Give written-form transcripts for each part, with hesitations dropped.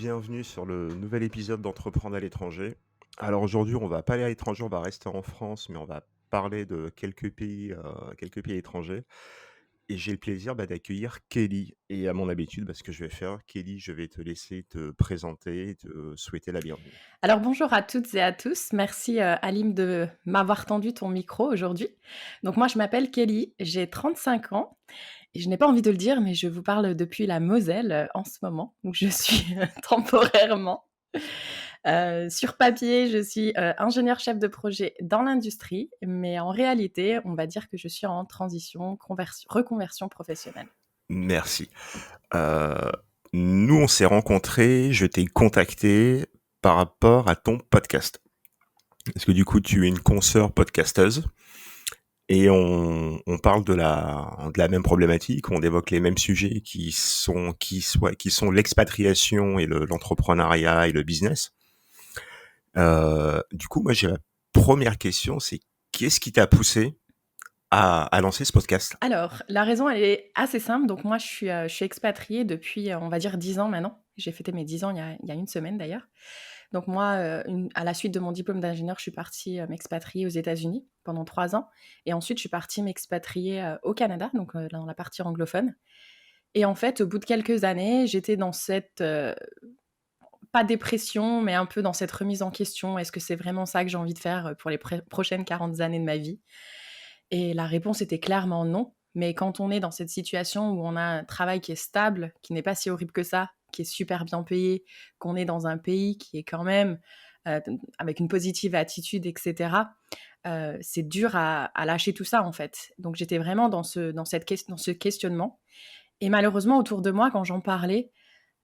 bienvenue sur le nouvel épisode d'Entreprendre à l'étranger. Alors aujourd'hui, on va pas aller à l'étranger, on va rester en France, mais on va parler de quelques pays étrangers. Et j'ai le plaisir d'accueillir Kelly. Et à mon habitude, ce que je vais faire, Kelly, je vais te laisser te présenter et te souhaiter la bienvenue. Alors bonjour à toutes et à tous. Merci, Alim de m'avoir tendu ton micro aujourd'hui. Donc moi je m'appelle Kelly, j'ai 35 ans et je n'ai pas envie de le dire, mais je vous parle depuis la Moselle, en ce moment, où je suis temporairement. Sur papier, je suis, ingénieure chef de projet dans l'industrie, mais en réalité, on va dire que je suis en transition, reconversion professionnelle. Merci. Euh, Nous, on s'est rencontrés, je t'ai contacté par rapport à ton podcast. Parce que du coup, tu es une consoeur podcasteuse. Et on parle de la même problématique, on évoque les mêmes sujets qui sont l'expatriation et l'entrepreneuriat et le business. Du coup, moi, j'ai la première question, c'est qu'est-ce qui t'a poussé à lancer ce podcast? Alors, la raison, elle est assez simple. Donc moi, je suis expatriée depuis, on va dire 10 ans maintenant. J'ai fêté mes 10 ans il y a une semaine d'ailleurs. Donc moi, à la suite de mon diplôme d'ingénieur, je suis partie, m'expatrier aux États-Unis pendant 3 ans et ensuite je suis partie m'expatrier, au Canada, donc dans la partie anglophone et en fait, au bout de quelques années, j'étais dans cette, pas dépression, mais un peu dans cette remise en question. Est-ce que c'est vraiment ça que j'ai envie de faire, pour les prochaines 40 années de ma vie? Et la réponse était clairement non. Mais quand on est dans cette situation où on a un travail qui est stable, qui n'est pas si horrible que ça, qui est super bien payé, qu'on est dans un pays qui est quand même avec une positive attitude, etc., c'est dur à lâcher tout ça, en fait. Donc j'étais vraiment dans ce questionnement. Et malheureusement, autour de moi, quand j'en parlais,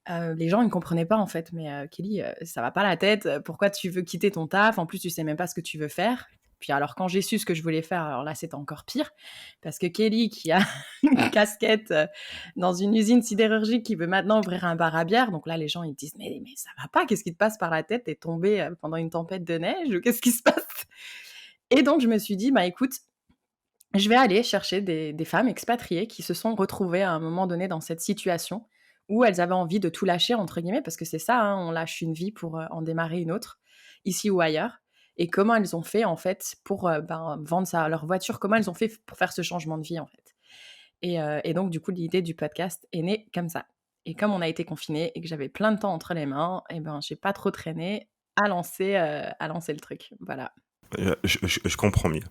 les gens, ils ne comprenaient pas, en fait. Mais Kelly, ça va pas la tête. Pourquoi tu veux quitter ton taf? En plus, tu sais même pas ce que tu veux faire. Puis alors, quand j'ai su ce que je voulais faire, alors là, c'était encore pire. Parce que Kelly, qui a une casquette dans une usine sidérurgique, qui veut maintenant ouvrir un bar à bière, donc là, les gens, ils disent, mais ça va pas, qu'est-ce qui te passe par la tête? T'es tombée pendant une tempête de neige ou qu'est-ce qui se passe? Et donc, je me suis dit, bah écoute, je vais aller chercher des femmes expatriées qui se sont retrouvées à un moment donné dans cette situation où elles avaient envie de tout lâcher, entre guillemets, parce que c'est ça, hein, on lâche une vie pour en démarrer une autre, ici ou ailleurs. Et comment elles ont fait, en fait, pour vendre leur voiture, comment elles ont fait pour faire ce changement de vie, en fait. Et donc, du coup, l'idée du podcast est née comme ça. Et comme on a été confinés et que j'avais plein de temps entre les mains, et ben, j'ai pas trop traîné à lancer le truc. Voilà. Je comprends mieux.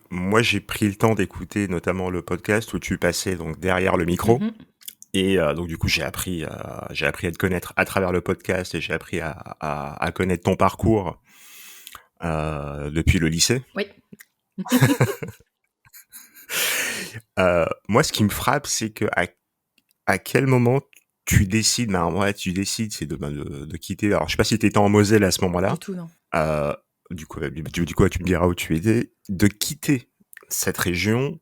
Moi, j'ai pris le temps d'écouter notamment le podcast où tu passais donc derrière le micro. Mhm. Et donc du coup, j'ai appris à te connaître à travers le podcast et j'ai appris à connaître ton parcours depuis le lycée. Oui. Moi, ce qui me frappe, c'est que à quel moment tu décides, c'est de quitter. Alors, je sais pas si tu étais en Moselle à ce moment-là. Du tout, non. Euh, du coup, tu me diras où tu étais. De quitter cette région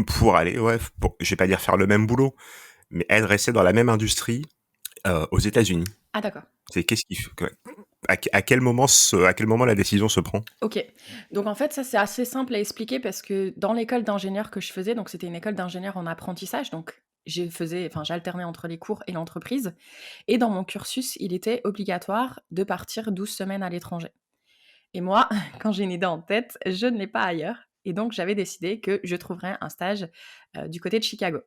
pour aller, ouais, je vais pas dire faire le même boulot, mais être resté dans la même industrie aux États-Unis. Ah, d'accord. C'est qu'est-ce qui fait à quel moment la décision se prend? OK. Donc en fait, ça, c'est assez simple à expliquer parce que dans l'école d'ingénieur que je faisais, donc c'était une école d'ingénieur en apprentissage, donc j'alternais entre les cours et l'entreprise. Et dans mon cursus, il était obligatoire de partir 12 semaines à l'étranger. Et moi, quand j'ai une idée en tête, je ne l'ai pas ailleurs. Et donc j'avais décidé que je trouverais un stage du côté de Chicago.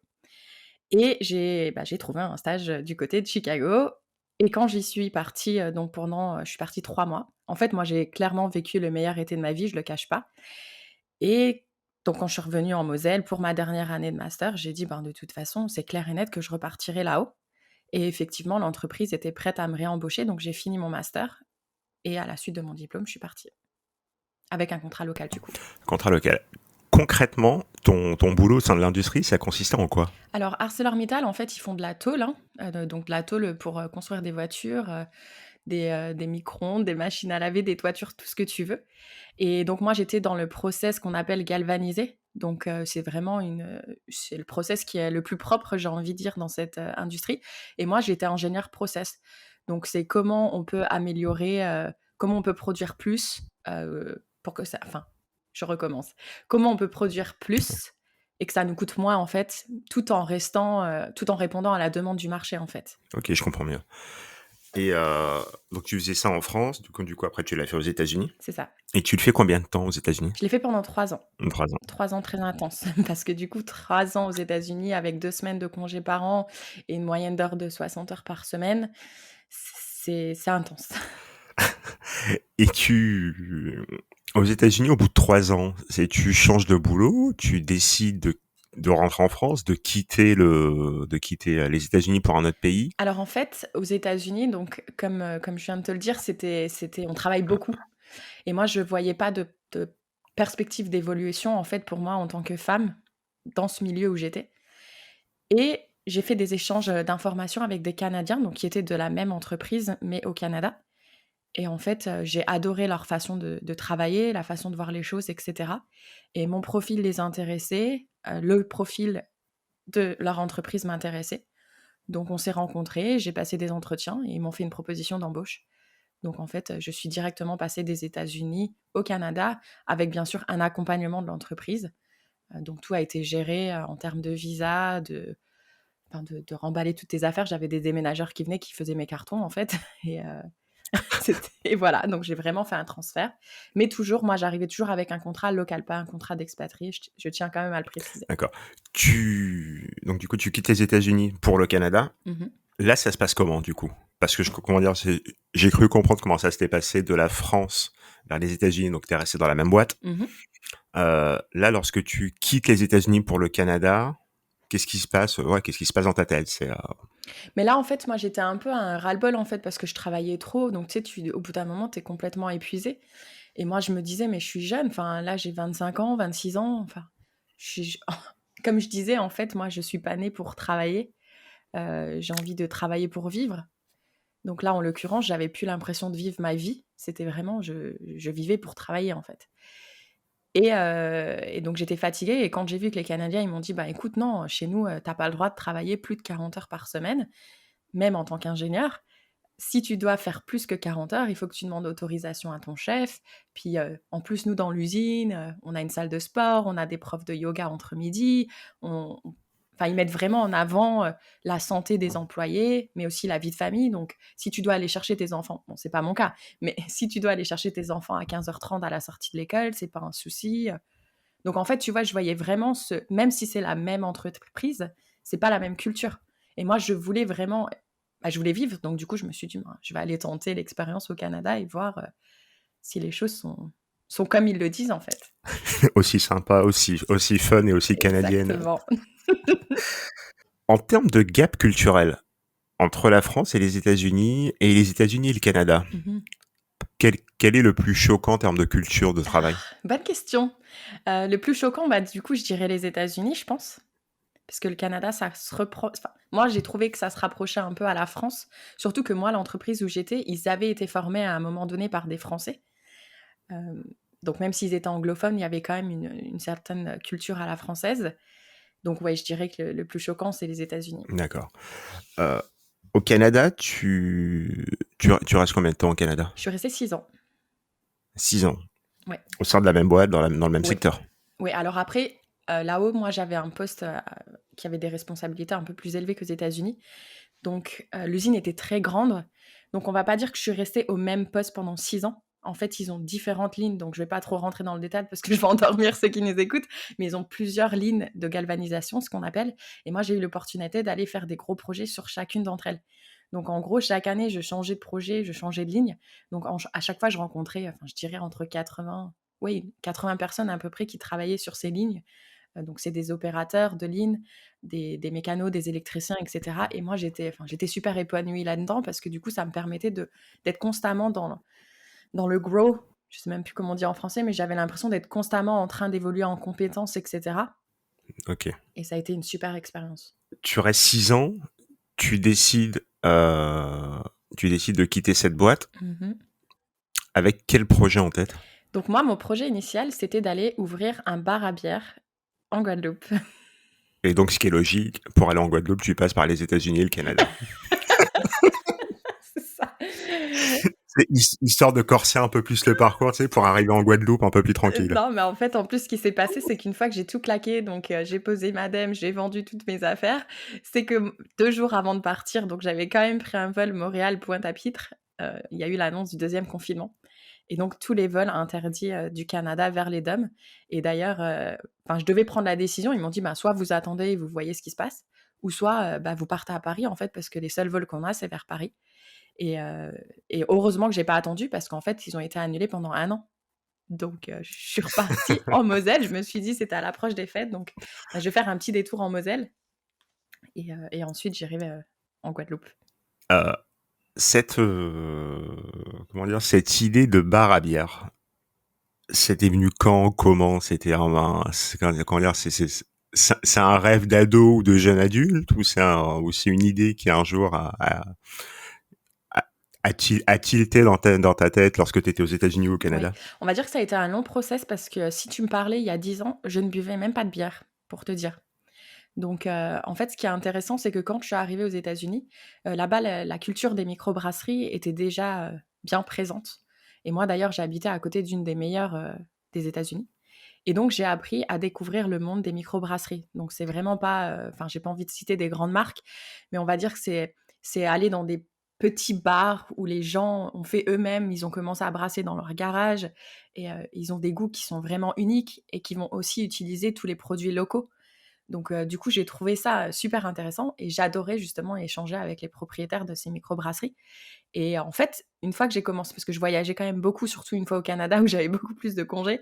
Et j'ai trouvé un stage du côté de Chicago. Et quand j'y suis partie, donc je suis partie 3 mois. En fait, moi, j'ai clairement vécu le meilleur été de ma vie, je le cache pas. Et donc quand je suis revenue en Moselle pour ma dernière année de master, j'ai dit: «Ben, de toute façon, c'est clair et net que je repartirai là-haut». Et effectivement, l'entreprise était prête à me réembaucher, donc j'ai fini mon master et à la suite de mon diplôme, je suis partie. Avec un contrat local, du coup. Contrat local. Concrètement, ton boulot au sein de l'industrie, ça consistait en quoi? Alors ArcelorMittal, en fait, ils font de la tôle, hein, donc de la tôle pour, construire des voitures, des micro-ondes, des machines à laver, des toitures, tout ce que tu veux. Et donc moi, j'étais dans le process qu'on appelle galvanisé. Donc c'est le process qui est le plus propre, j'ai envie de dire, dans cette, industrie. Et moi, j'étais ingénieure process. Donc c'est comment on peut améliorer, comment on peut produire plus, pour que ça enfin, je recommence. Comment on peut produire plus et que ça nous coûte moins, en fait, tout en répondant à la demande du marché, en fait. Ok, je comprends mieux. Et donc tu faisais ça en France, du coup après tu l'as fait aux États-Unis. C'est ça. Et tu le fais combien de temps aux États-Unis? Je l'ai fait pendant 3 ans. 3 ans. 3 ans très intenses parce que du coup 3 ans aux États-Unis avec 2 semaines de congés par an et une moyenne d'heures de 60 heures par semaine, c'est intense. Et aux États-Unis, au bout de 3 ans, tu changes de boulot, tu décides de rentrer en France, de quitter les États-Unis pour un autre pays. Alors en fait, aux États-Unis, donc comme je viens de te le dire, on travaille beaucoup et moi je voyais pas de perspective d'évolution en fait pour moi en tant que femme dans ce milieu où j'étais et j'ai fait des échanges, d'informations avec des Canadiens, donc qui étaient de la même entreprise mais au Canada. Et en fait, j'ai adoré leur façon de travailler, la façon de voir les choses et cetera et mon profil les intéressait, le profil de leur entreprise m'intéressait. Donc on s'est rencontrés, j'ai passé des entretiens et ils m'ont fait une proposition d'embauche. Donc en fait, je suis directement passée des États-Unis au Canada avec bien sûr un accompagnement de l'entreprise. Donc tout a été géré, en termes de visa, de remballer toutes tes affaires. J'avais des déménageurs qui venaient, qui faisaient mes cartons en fait et et voilà, donc j'ai vraiment fait un transfert. Mais toujours, moi, j'arrivais toujours avec un contrat local, pas un contrat d'expatrié. Je tiens quand même à le préciser. D'accord. Donc du coup, tu quittes les États-Unis pour le Canada. Mmh. Là, ça se passe comment du coup? Parce que comment dire, j'ai cru comprendre comment ça s'était passé de la France vers les États-Unis, donc t'es resté dans la même boîte. Mmh. Là, lorsque tu quittes les États-Unis pour le Canada, qu'est-ce qui se passe? Ouais, qu'est-ce qui se passe dans ta tête? Mais là, en fait, moi, j'étais un peu à un ras-le-bol, en fait, parce que je travaillais trop. Donc, tu sais, au bout d'un moment, tu es complètement épuisé. Et moi, je me disais, mais je suis jeune. Enfin, là, j'ai 25 ans, 26 ans. Enfin, je suis... comme je disais, en fait, moi, je suis pas née pour travailler. J'ai envie de travailler pour vivre. Donc là, en l'occurrence, j'avais plus l'impression de vivre ma vie. C'était vraiment, je vivais pour travailler, en fait. Et donc j'étais fatiguée et quand j'ai vu que les Canadiens, ils m'ont dit: «Bah, écoute, non, chez nous, tu pas le droit de travailler plus de 40 heures par semaine, même en tant qu'ingénieur. Si tu dois faire plus que 40 heures, il faut que tu demandes autorisation à ton chef. Puis, en plus, nous, dans l'usine, on a une salle de sport, on a des profs de yoga entre midi. Enfin, ils mettent vraiment en avant, la santé des employés, mais aussi la vie de famille. Donc si tu dois aller chercher tes enfants, bon, c'est pas mon cas, mais si tu dois aller chercher tes enfants à 15h30 à la sortie de l'école, c'est pas un souci, Donc en fait, tu vois, je voyais vraiment même si c'est la même entreprise, c'est pas la même culture. Et moi, je voulais vraiment, bah, je voulais vivre. Donc du coup, je me suis dit: «Ben, je vais aller tenter l'expérience au Canada et voir, si les choses sont comme ils le disent, en fait». aussi sympa, aussi fun et aussi canadienne. Exactement. En termes de gap culturel entre la France et les États-Unis et le Canada, Mmh. quel est le plus choquant en termes de culture de travail? Bonne question. Le plus choquant, bah, du coup, je dirais les États-Unis, je pense. Parce que le Canada, ça se enfin, moi, j'ai trouvé que ça se rapprochait un peu à la France. Surtout que moi, l'entreprise où j'étais, ils avaient été formés à un moment donné par des Français. Hem, donc même s'ils étaient anglophones, il y avait quand même une certaine culture à la française. Donc ouais, je dirais que le plus choquant, c'est les États-Unis. D'accord. Euh, Au Canada, tu restes combien de temps au Canada? Je suis restée 6 ans. 6 ans. Ouais. Au sein de la même boîte, dans le même Oui. secteur. Oui, alors après, là-haut, moi, j'avais un poste, qui avait des responsabilités un peu plus élevées qu'aux États-Unis. Donc, l'usine était très grande. Donc on va pas dire que je suis restée au même poste pendant 6 ans. En fait, ils ont différentes lignes, donc je vais pas trop rentrer dans le détail parce que je vais endormir ceux qui nous écoutent, mais ils ont plusieurs lignes de galvanisation, ce qu'on appelle. Et moi, j'ai eu l'opportunité d'aller faire des gros projets sur chacune d'entre elles. Donc en gros, chaque année, je changeais de projet, je changeais de ligne. Donc à chaque fois, je rencontrais, enfin, je dirais entre 80 personnes à peu près qui travaillaient sur ces lignes. Donc c'est des opérateurs de ligne, des mécanos, des électriciens, et cetera. Et moi, j'étais super épanouie là-dedans parce que du coup, ça me permettait d'être constamment dans le grow. Je sais même plus comment dire en français, mais j'avais l'impression d'être constamment en train d'évoluer en compétences, et cetera. Ok. Et ça a été une super expérience. Tu restes 6 ans, tu décides, euh, tu décides de quitter cette boîte. Mhm. Avec quel projet en tête? Donc moi, mon projet initial, c'était d'aller ouvrir un bar à bière en Guadeloupe. Et donc, ce qui est logique, pour aller en Guadeloupe, tu passes par les États-Unis et le Canada. C'est ça. Histoire de corser un peu plus le parcours, tu sais, pour arriver en Guadeloupe un peu plus tranquille. Non, mais en fait, en plus, ce qui s'est passé, c'est qu'une fois que j'ai tout claqué, donc j'ai posé ma dème, j'ai vendu toutes mes affaires, c'est que 2 jours avant de partir, donc j'avais quand même pris un vol Montréal-Pointe-à-Pitre, il y a eu l'annonce du 2e confinement et donc tous les vols interdits, du Canada vers les DOM et d'ailleurs, enfin, je devais prendre la décision. Ils m'ont dit: «Bah, soit vous attendez et vous voyez ce qui se passe ou soit, bah, vous partez à Paris, en fait, parce que les seuls vols qu'on a, c'est vers Paris» et heu et heureusement que j'ai pas attendu parce qu'en fait, ils ont été annulés pendant 1 an. Donc je suis repartie en Moselle. Je me suis dit: «C'était à l'approche des fêtes, donc bah, je vais faire un petit détour en Moselle» et ensuite j'irai, en Guadeloupe. Euh, cette, comment dire, cette idée de bar à bière, c'était venu quand, comment, c'était comment dire, c'est un rêve d'ado ou de jeune adulte ou ou c'est une idée qui un jour a tilté dans ta tête lorsque tu étais aux États-Unis ou au Oui, Canada? on va dire que ça a été un long process parce que si tu me parlais il y a 10 ans, je ne buvais même pas de bière, pour te dire. Donc en fait, ce qui est intéressant, c'est que quand je suis arrivée aux États-Unis, là-bas, la culture des microbrasseries était déjà, bien présente et moi, d'ailleurs, j'ai habité à côté d'une des meilleures, des États-Unis. Et donc, j'ai appris à découvrir le monde des microbrasseries. Donc, c'est vraiment pas, enfin, j'ai pas envie de citer des grandes marques, mais on va dire que c'est aller dans des petits bars où les gens ont fait eux-mêmes, ils ont commencé à brasser dans leur garage et ils ont des goûts qui sont vraiment uniques et qui vont aussi utiliser tous les produits locaux. Donc, du coup, j'ai trouvé ça, super intéressant et j'adorais justement échanger avec les propriétaires de ces microbrasseries et en fait, une fois que j'ai commencé parce que je voyageais quand même beaucoup, surtout une fois au Canada où j'avais beaucoup plus de congés,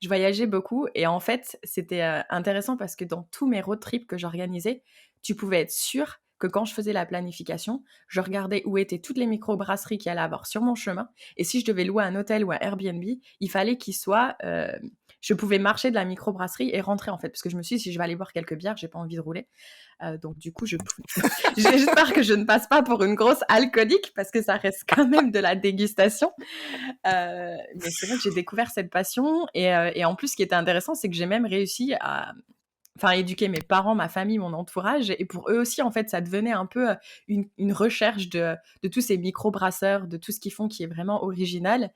je voyageais beaucoup et en fait, c'était, intéressant parce que dans tous mes road trips que j'organisais, tu pouvais être sûr que quand je faisais la planification, je regardais où étaient toutes les microbrasseries qu'il allait avoir sur mon chemin et si je devais louer un hôtel ou un Airbnb, il fallait qu'il soit, je pouvais marcher de la microbrasserie et rentrer, en fait. Parce que je me suis dit: «Si je vais aller boire quelques bières, j'ai pas envie de rouler». Donc du coup, j'espère que je ne passe pas pour une grosse alcoolique parce que ça reste quand même de la dégustation. Mais c'est vrai que j'ai découvert cette passion et en plus, ce qui était intéressant, c'est que j'ai même réussi à enfin, éduquer mes parents, ma famille, mon entourage et pour eux aussi, en fait, ça devenait un peu, une recherche de tous ces micro-brasseurs, de tout ce qu'ils font qui est vraiment original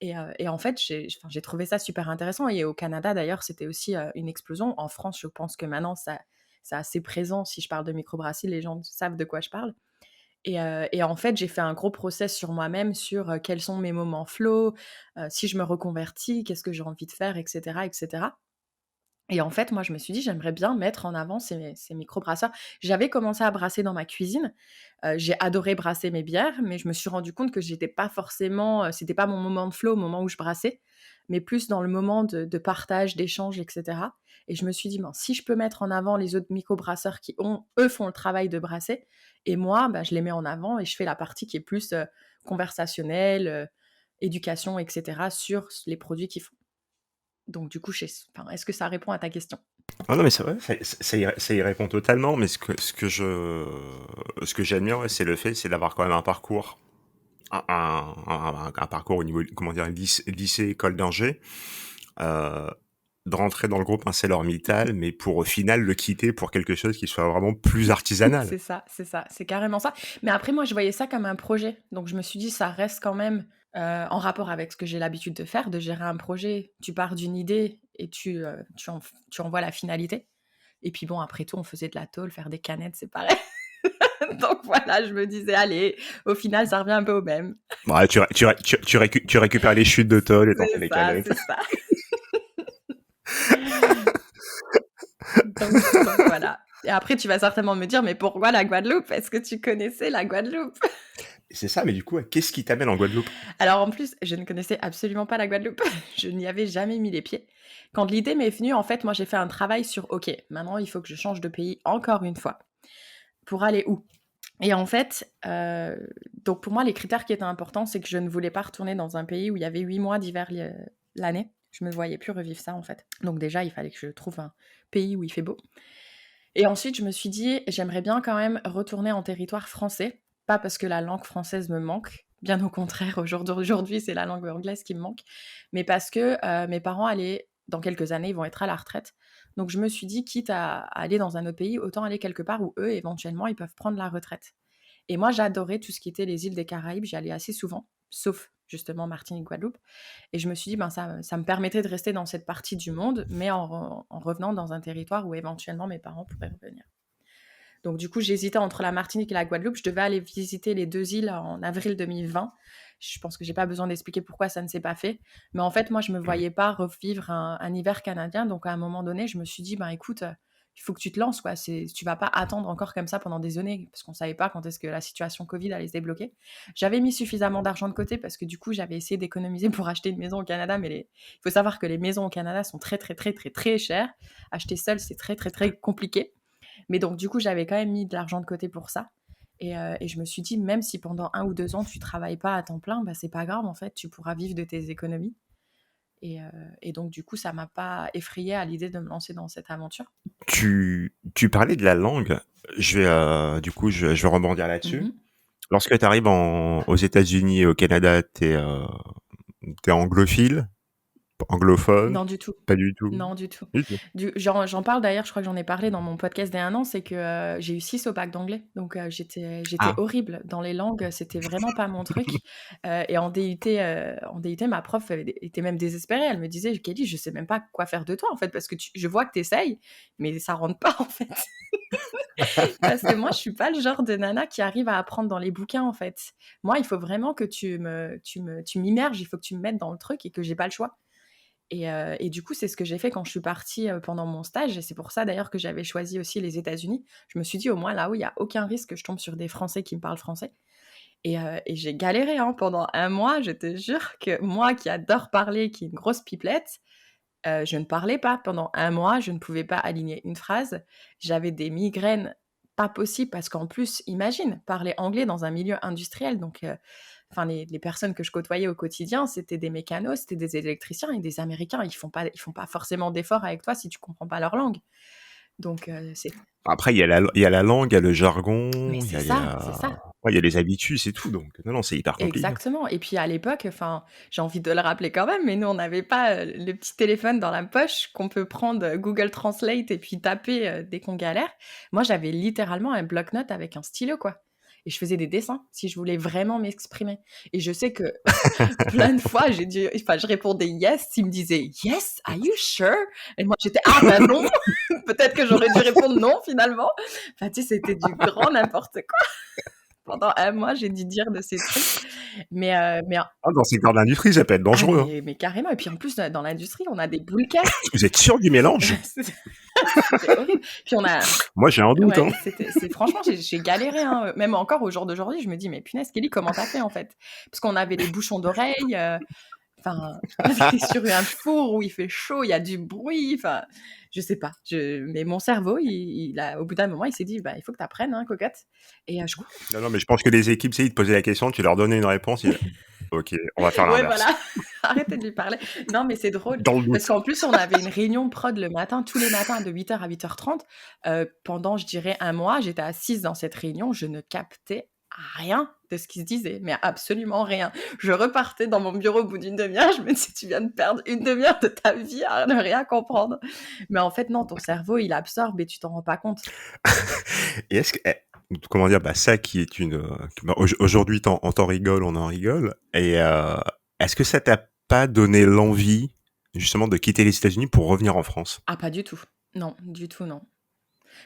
et en fait, j'ai trouvé ça super intéressant et au Canada, d'ailleurs, c'était aussi, une explosion. En France, je pense que maintenant, ça c'est assez présent. Si je parle de microbrasserie, les gens savent de quoi je parle et en fait, j'ai fait un gros process sur moi-même, sur, quels sont mes moments flow, si je me reconvertis, qu'est-ce que j'ai envie de faire et cetera et cetera. Et en fait, moi, je me suis dit: «J'aimerais bien mettre en avant ces microbrasseurs». J'avais commencé à brasser dans ma cuisine, j'ai adoré brasser mes bières, mais je me suis rendu compte que j'étais pas forcément, c'était pas mon moment de flow au moment où je brassais, mais plus dans le moment de partage, d'échange et cetera et je me suis dit: «Ben, si je peux mettre en avant les autres microbrasseurs qui ont eux, font le travail de brasser et moi, bah, je les mets en avant et je fais la partie qui est plus, conversationnelle, éducation et cetera sur les produits qu'ils font». Donc du coup, enfin, est-ce que ça répond à ta question? Ah non, mais c'est vrai, ça y répond totalement, mais ce que j'admire, ouais, c'est d'avoir quand même un parcours, un parcours au niveau, comment dire, lycée, école d'ingé, euh, de rentrer dans le groupe ArcelorMittal, mais pour au final le quitter pour quelque chose qui soit vraiment plus artisanal. C'est ça, c'est carrément ça. Mais après, moi, je voyais ça comme un projet. Donc, je me suis dit, ça reste quand même en rapport avec ce que j'ai l'habitude de faire, de gérer un projet. Tu pars d'une idée et tu envoies la finalité. Et puis bon, après tout, on faisait de la tôle, faire des canettes, c'est pareil. Donc voilà, je me disais, allez, au final, ça revient un peu au même. Ouais, tu récupères les chutes de tôle et t'en fais C'est des ça, canettes. c'est ça. Donc voilà. Et après, tu vas certainement me dire, mais pourquoi la Guadeloupe? Est-ce que tu connaissais la Guadeloupe? C'est ça, mais du coup, ouais, qu'est-ce qui t'amène en Guadeloupe? Alors en plus, je ne connaissais absolument pas la Guadeloupe. Je n'y avais jamais mis les pieds. Quand l'idée m'est venue, en fait, moi j'ai fait un travail sur OK, maintenant il faut que je change de pays encore une fois. Pour aller où? Et en fait, donc pour moi, les critères qui étaient importants, c'est que je ne voulais pas retourner dans un pays où il y avait 8 mois d'hiver l'année. Je me voyais plus revivre ça en fait. Donc déjà, il fallait que je trouve un pays où il fait beau. Et ensuite, je me suis dit: «J'aimerais bien quand même retourner en territoire français». Pas parce que la langue française me manque, bien au contraire, au jour d'aujourd'hui, c'est la langue anglaise qui me manque, mais parce que, mes parents allaient dans quelques années, ils vont être à la retraite. Donc je me suis dit: «Quitte à aller dans un autre pays, autant aller quelque part où eux, éventuellement, ils peuvent prendre la retraite». Et moi, j'adorais tout ce qui était les îles des Caraïbes, j'y allais assez souvent. sauf justement Martinique, Guadeloupe. Et je me suis dit, ben, ça me permettrait de rester dans cette partie du monde, mais en revenant dans un territoire où éventuellement mes parents pourraient revenir. Donc du coup, j'hésitais entre la Martinique et la Guadeloupe. Je devais aller visiter les deux îles en avril 2020. Je pense que j'ai pas besoin d'expliquer pourquoi ça ne s'est pas fait. Mais en fait, moi, je me Mmh. voyais pas revivre un hiver canadien. Donc à un moment donné, je me suis dit, ben écoute, il faut que tu te lances, quoi. Tu vas pas attendre encore comme ça pendant des années, parce qu'on savait pas quand est-ce que la situation Covid allait se débloquer. J'avais mis suffisamment d'argent de côté parce que du coup, j'avais essayé d'économiser pour acheter une maison au Canada, mais il faut savoir que les maisons au Canada sont très, très, très, très, très chères. Acheter seul, c'est très, très, très compliqué. Mais donc, du coup, j'avais quand même mis de l'argent de côté pour ça. Et je me suis dit, même si pendant 1 ou 2 ans, tu travailles pas à temps plein, bah, c'est pas grave, en fait, tu pourras vivre de tes économies. Et donc, du coup, ça m'a pas effrayée à l'idée de me lancer dans cette aventure. Tu parlais de la langue. Du coup, je vais rebondir là-dessus. Mhm. Lorsque tu arrives aux États-Unis et au Canada, t'es anglophile, anglophone, Non, du tout. pas du tout. Non, du tout. Du tout. J'en parle d'ailleurs, je crois que j'en ai parlé dans mon podcast d'il y a 1 an, c'est que j'ai eu 6 au bac d'anglais. Donc j'étais Ah. horrible dans les langues, c'était vraiment pas mon truc. Et en DUT, ma prof était même désespérée. Elle me disait, Kelly, je sais même pas quoi faire de toi en fait, parce que je vois que tu essayes, mais ça rentre pas en fait. Parce que moi, je suis pas le genre de nana qui arrive à apprendre dans les bouquins en fait. Moi, il faut vraiment que tu m'immerges, il faut que tu me mettes dans le truc et que j'ai pas le choix. Et du coup, c'est ce que j'ai fait quand je suis partie pendant mon stage. Et c'est pour ça d'ailleurs que j'avais choisi aussi les États-Unis. Je me suis dit, au moins là où il n'y a aucun risque que je tombe sur des Français qui me parlent français. Et j'ai galéré hein, pendant 1 mois. Je te jure que moi qui adore parler, qui est une grosse pipelette, je ne parlais pas. Pendant 1 mois, je ne pouvais pas aligner une phrase. J'avais des migraines pas possibles parce qu'en plus, imagine, parler anglais dans un milieu industriel. Donc, enfin, les personnes que je côtoyais au quotidien, c'était des mécanos, c'était des électriciens et des Américains. Ils font pas forcément d'efforts avec toi si tu comprends pas leur langue. Donc, c'est... Après, il y a la langue, il y a le Mais jargon, c'est ça, c'est ça. ouais, il y a les habitudes, c'est tout. Donc, non, c'est hyper compliqué. Exactement. Et puis à l'époque, enfin, j'ai envie de le rappeler quand même, mais nous, on n'avait pas le petit téléphone dans la poche qu'on peut prendre Google Translate et puis taper dès qu'on galère. Moi, j'avais littéralement un bloc-notes avec un stylo, quoi. Et je faisais des dessins si je voulais vraiment m'exprimer. Et je sais que plein de fois, je répondais yes, il me disait yes, are you sure? Et moi, j'étais ah ben non, peut-être que j'aurais dû répondre non finalement. Enfin, tu sais, c'était du grand n'importe quoi. Pendant 1 mois, j'ai dû dire de ces trucs. Mais Ah, dans le secteur de l'industrie, ça peut être ah dangereux, hein. mais carrément et puis en plus, dans l'industrie, on a des boules caisses. Vous êtes sûr du mélange? C'était horrible. Puis on a Moi, j'ai un doute, hein. ouais, c'est franchement, j'ai galéré, hein, même encore au jour d'aujourd'hui, je me dis: «Mais punaise, Kelly, comment tu as fait, en fait?» Parce qu'on avait les bouchons d'oreilles, enfin, on est sur un four où il fait chaud, il y a du bruit, enfin, je sais pas. Mais mon cerveau, il a au bout d'un moment, il s'est dit: «Bah, il faut que tu apprennes, hein, cocotte» et je crois Non, non, mais je pense que les équipes, tu sais, ils te posaient la question, tu leur donnais une réponse, OK, on va faire ouais, l'inverse. voilà, arrêtez de lui parler. Non, mais c'est drôle Dans le parce doute. qu'en plus, on avait une réunion prod le matin, tous les matins de 8h à 8h30. Pendant, je dirais 1 mois, j'étais assise dans cette réunion, je ne captais rien de ce qui se disait, mais absolument rien. Je repartais dans mon bureau au bout d'1/2 heure, je me dis: «Tu viens de perdre 1/2 heure de ta vie à ne rien comprendre». Mais en fait, non, ton cerveau, il absorbe et tu t'en rends pas compte. Et est-ce que, comment dire, bah, ça qui est bah, aujourd'hui, on t'en rigole, on en rigole. Et est-ce que ça t'a pas donné l'envie, justement, de quitter les États-Unis pour revenir en France? Ah, pas du tout. Non, du tout, non.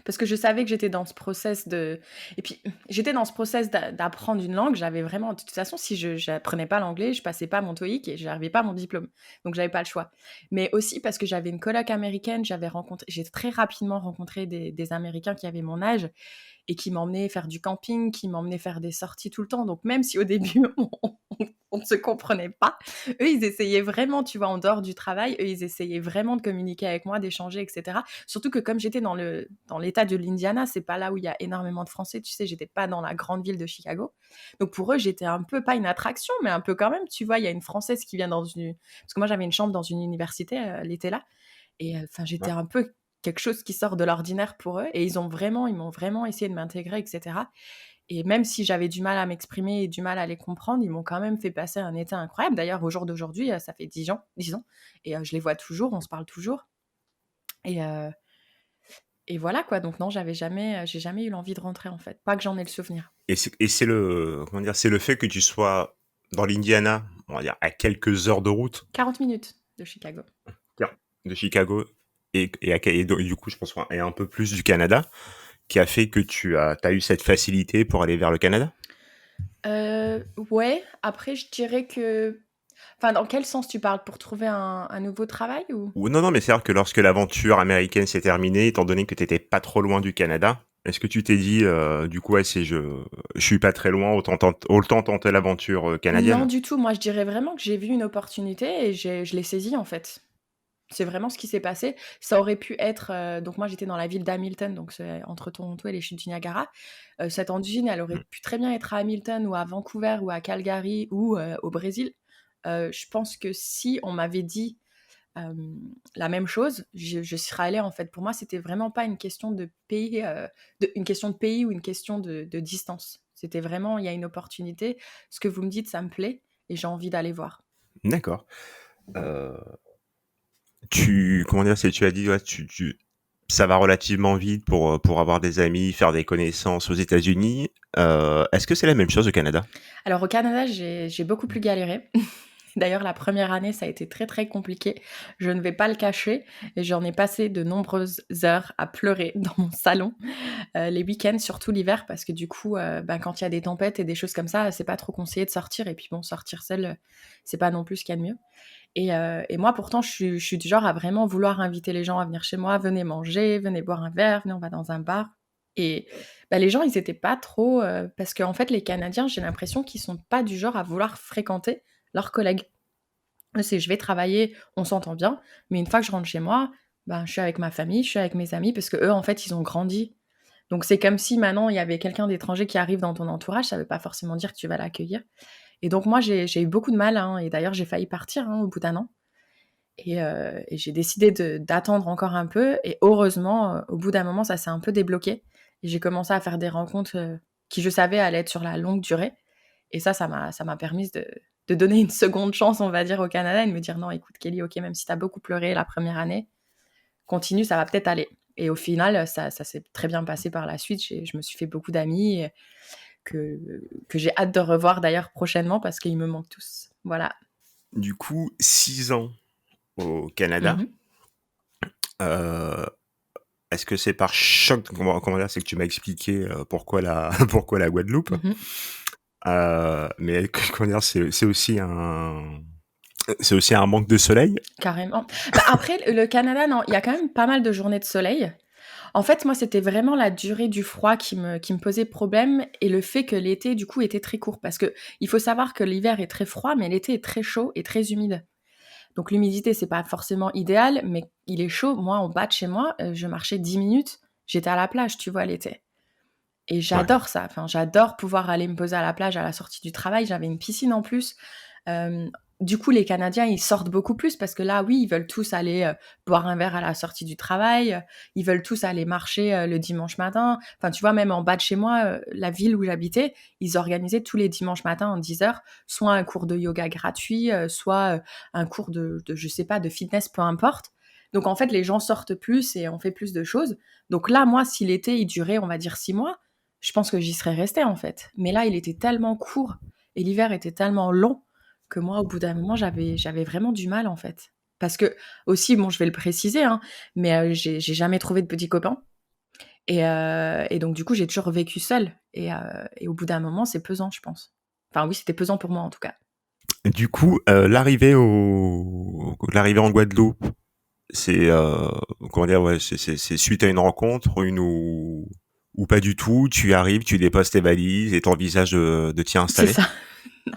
Parce que je savais que j'étais dans ce process de et puis j'étais dans ce process d'apprendre une langue, j'avais vraiment de toute façon si je j'apprenais pas l'anglais, je passais pas mon TOEIC et j'arrivais pas à mon diplôme. Donc j'avais pas le choix. Mais aussi parce que j'avais une coloc américaine, j'ai très rapidement rencontré des Américains qui avaient mon âge et qui m'emmenaient faire du camping, qui m'emmenaient faire des sorties tout le temps. Donc même si au début on ne se comprenait pas, eux ils essayaient vraiment, tu vois, en dehors du travail, eux ils essayaient vraiment de communiquer avec moi, d'échanger, etc. Surtout que comme j'étais dans l'état de l'Indiana, c'est pas là où il y a énormément de Français, tu sais, j'étais pas dans la grande ville de Chicago. Donc pour eux, j'étais un peu, pas une attraction, mais un peu quand même, tu vois, il y a une Française qui vient dans une... Parce que moi, j'avais une chambre dans une université l'été là, et enfin, j'étais Ouais. un peu quelque chose qui sort de l'ordinaire pour eux, et ils m'ont vraiment essayé de m'intégrer, etc. Et même si j'avais du mal à m'exprimer et du mal à les comprendre, ils m'ont quand même fait passer un été incroyable. D'ailleurs, au jour d'aujourd'hui, ça fait 10 ans, et je les vois toujours, on se parle toujours. Et, et voilà quoi, donc non, j'ai jamais eu l'envie de rentrer en fait. Pas que j'en ai le souvenir. Et c'est le, comment dire, c'est le fait que tu sois dans l'Indiana, on va dire à quelques heures de route 40 minutes de Chicago. de Chicago et du coup, je pense et un peu plus du Canada, qui a fait que t'as eu cette facilité pour aller vers le Canada? Ouais, après je dirais que enfin, dans quel sens tu parles? Pour trouver un nouveau travail ou? Ou non, non, mais c'est-à-dire que lorsque l'aventure américaine s'est terminée, étant donné que t'étais pas trop loin du Canada, est-ce que tu t'es dit, du coup, ouais, je suis pas très loin, autant tenter l'aventure Non canadienne? du tout, moi je dirais vraiment que j'ai vu une opportunité et je l'ai saisie en fait. C'est vraiment ce qui s'est passé. Ça aurait pu être, donc moi j'étais dans la ville d'Hamilton, donc c'est entre Toronto et les chutes du Niagara. Cette usine, elle aurait Mm. pu très bien être à Hamilton ou à Vancouver ou à Calgary ou, au Brésil. Je pense que si on m'avait dit, la même chose, je serais allée en fait. Pour moi, c'était vraiment pas une question de pays, une question de pays ou une question de distance. C'était vraiment, il y a une opportunité, ce que vous me dites, ça me plaît et j'ai envie d'aller voir. D'accord. Euh, comment dire, tu as dit, ouais, ça va relativement vite pour avoir des amis, faire des connaissances aux États-Unis. Est-ce que c'est la même chose au Canada? Alors au Canada, j'ai beaucoup plus galéré. D'ailleurs, la première année, ça a été très, très compliqué. Je ne vais pas le cacher et j'en ai passé de nombreuses heures à pleurer dans mon salon, les week-ends, surtout l'hiver parce que du coup, ben, quand il y a des tempêtes et des choses comme ça, c'est pas trop conseillé de sortir et puis bon, sortir seul, c'est pas non plus ce qu'il y a de mieux et moi pourtant je suis du genre à vraiment vouloir inviter les gens à venir chez moi: «Venez manger, venez boire un verre, venez, on va dans un bar» et bah, les gens, ils étaient pas trop, parce qu'en fait, les Canadiens, j'ai l'impression qu'ils sont pas du genre à vouloir fréquenter leurs collègues. Eux, c'est: «Je vais travailler, on s'entend bien, mais une fois que je rentre chez moi, ben, je suis avec ma famille, je suis avec mes amis» parce qu'eux, en fait, ils ont grandi. Donc c'est comme si maintenant il y avait quelqu'un d'étranger qui arrive dans ton entourage, ça veut pas forcément dire que tu vas l'accueillir et donc moi, j'ai eu beaucoup de mal, hein et d'ailleurs j'ai failli partir, hein, au bout d'un an et j'ai décidé d'attendre encore un peu et heureusement, au bout d'un moment, ça s'est un peu débloqué et j'ai commencé à faire des rencontres, qui je savais allaient être sur la longue durée et ça m'a permis de donner une seconde chance, on va dire, au Canada et de me dire: «Non, écoute Kelly, OK, même si tu as beaucoup pleuré la première année, continue, ça va peut-être aller» et au final, ça s'est très bien passé par la suite. Je me suis fait beaucoup d'amis, que que j'ai hâte de revoir d'ailleurs prochainement parce qu'ils me manquent tous. Voilà. Du coup, 6 ans au Canada. Mmh. Euh, Est-ce que c'est par choc, comment dire, c'est que tu m'as expliqué pourquoi pourquoi la Guadeloupe, Mmh. mais comment dire, c'est aussi un manque de soleil. Carrément. Bah, après le Canada, non, il y a quand même pas mal de journées de soleil. En fait, moi, c'était vraiment la durée du froid qui me posait problème et le fait que l'été, du coup, était très court. Parce que il faut savoir que l'hiver est très froid, mais l'été est très chaud et très humide. Donc l'humidité, c'est pas forcément idéal, mais il est chaud. Moi, en bas de chez moi, je marchais 10 minutes, j'étais à la plage, tu vois, l'été. Et Ouais. j'adore ça. Enfin, j'adore pouvoir aller me poser à la plage à la sortie du travail. J'avais une piscine en plus. Hem, du coup, les Canadiens, ils sortent beaucoup plus parce que là, oui, ils veulent tous aller, boire un verre à la sortie du travail, ils veulent tous aller marcher, le dimanche matin. Enfin, tu vois, même en bas de chez moi, la ville où j'habitais, ils organisaient tous les dimanches matins à 10 heures, soit un cours de yoga gratuit, soit, un cours de je sais pas, de fitness, peu importe. Donc en fait, les gens sortent plus et on fait plus de choses. Donc là, moi, si l'été, il durait, on va dire 6 mois, je pense que j'y serais restée, en fait. Mais là, il était tellement court et l'hiver était tellement long que moi, au bout d'un moment, j'avais vraiment du mal, en fait. Parce que aussi, bon, je vais le préciser, hein, mais j'ai jamais trouvé de petits copains et donc du coup, j'ai toujours vécu seule et au bout d'un moment, c'est pesant, je pense. Enfin oui, c'était pesant pour moi, en tout cas. Du coup, l'arrivée en Guadeloupe, c'est comment dire, ouais, c'est suite à une rencontre, ou pas du tout. Tu arrives, tu déposes tes valises et t'envisages de t'y C'est installer. ça.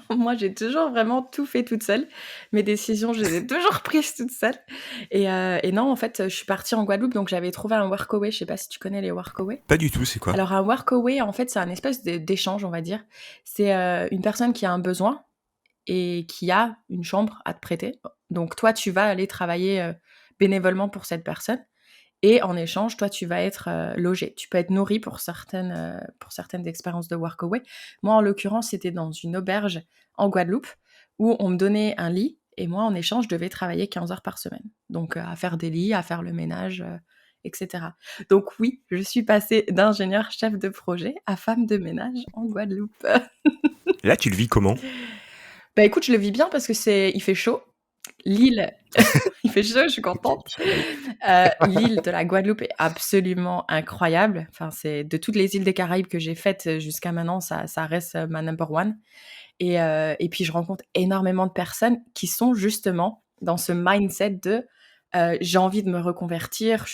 Moi, j'ai toujours vraiment tout fait toute seule. Mes décisions, je les ai toujours prises toute seule et non, en fait, je suis partie en Guadeloupe, donc j'avais trouvé un workaway. Je sais pas si tu connais les workaway? Pas du tout, c'est quoi? Alors un workaway, en fait, c'est un espèce d'échange, on va dire. C'est, une personne qui a un besoin et qui a une chambre à te prêter. Donc toi, tu vas aller travailler, bénévolement pour cette personne et en échange, toi, tu vas être, logé. Tu peux être nourri pour certaines expériences de workaway. Moi, en l'occurrence, c'était dans une auberge en Guadeloupe où on me donnait un lit et moi, en échange, je devais travailler 15 heures par semaine. Donc, à faire des lits, à faire le ménage, et cetera. Donc oui, je suis passée d'ingénieur chef de projet à femme de ménage en Guadeloupe. Là, tu le vis comment? Bah, écoute, je le vis bien parce que il fait chaud. L'île, il fait chaud, je suis contente. L'île de la Guadeloupe est absolument incroyable. Enfin, c'est de toutes les îles des Caraïbes que j'ai faites jusqu'à maintenant, ça reste ma number one. Et puis je rencontre énormément de personnes qui sont justement dans ce mindset de j'ai envie de me reconvertir.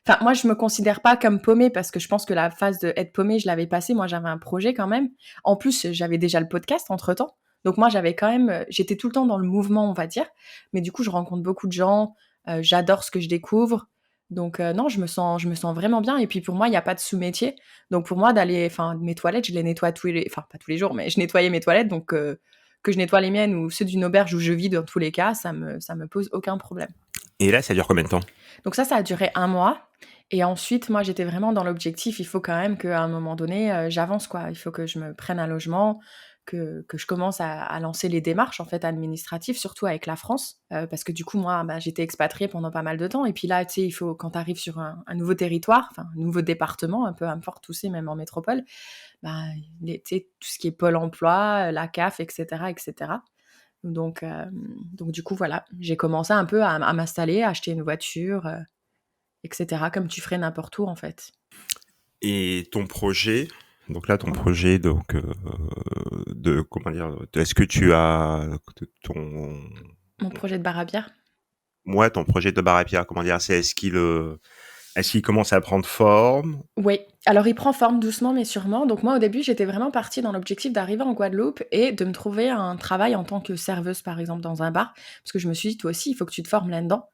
Enfin, moi, je me considère pas comme paumée parce que je pense que la phase de être paumée, je l'avais passée. Moi, j'avais un projet quand même. En plus, j'avais déjà le podcast entre-temps. Donc moi, j'avais quand même, j'étais tout le temps dans le mouvement, on va dire. Mais du coup, je rencontre beaucoup de gens. J'adore ce que je découvre. Donc non, je me sens vraiment bien. Et puis pour moi, il n'y a pas de sous-métier. Donc pour moi, enfin, mes toilettes, je les nettoie enfin pas tous les jours, mais je nettoyais mes toilettes. Donc que je nettoie les miennes ou ceux d'une auberge où je vis, dans tous les cas, ça me pose aucun problème. Et là, ça dure combien de temps? Donc ça a duré 1 mois. Et ensuite, moi, j'étais vraiment dans l'objectif. Il faut quand même qu'à un moment donné, j'avance, quoi. Il faut que je me prenne un logement, que je commence à lancer les démarches, en fait, administratives, surtout avec la France. Parce que du coup, moi, bah, j'étais expatriée pendant pas mal de temps. Et puis là, tu sais, il faut, quand tu arrives sur un nouveau territoire, enfin, un nouveau département, un peu importe où c'est, même en métropole, bah, tu sais, tout ce qui est Pôle emploi, la CAF, etc., etc. Donc du coup, voilà, j'ai commencé un peu à m'installer, à acheter une voiture, etc., comme tu ferais n'importe où, en fait. Et ton projet, donc là, ton projet, donc, de, comment dire, est-ce que tu as ton, Mon projet de bar à bière. moi, ton projet de bar à pierre, comment dire, est-ce qu'il commence à prendre forme? Oui, alors il prend forme doucement mais sûrement. Donc moi, au début, j'étais vraiment partie dans l'objectif d'arriver en Guadeloupe et de me trouver un travail en tant que serveuse, par exemple, dans un bar. Parce que je me suis dit, toi aussi, il faut que tu te formes là-dedans,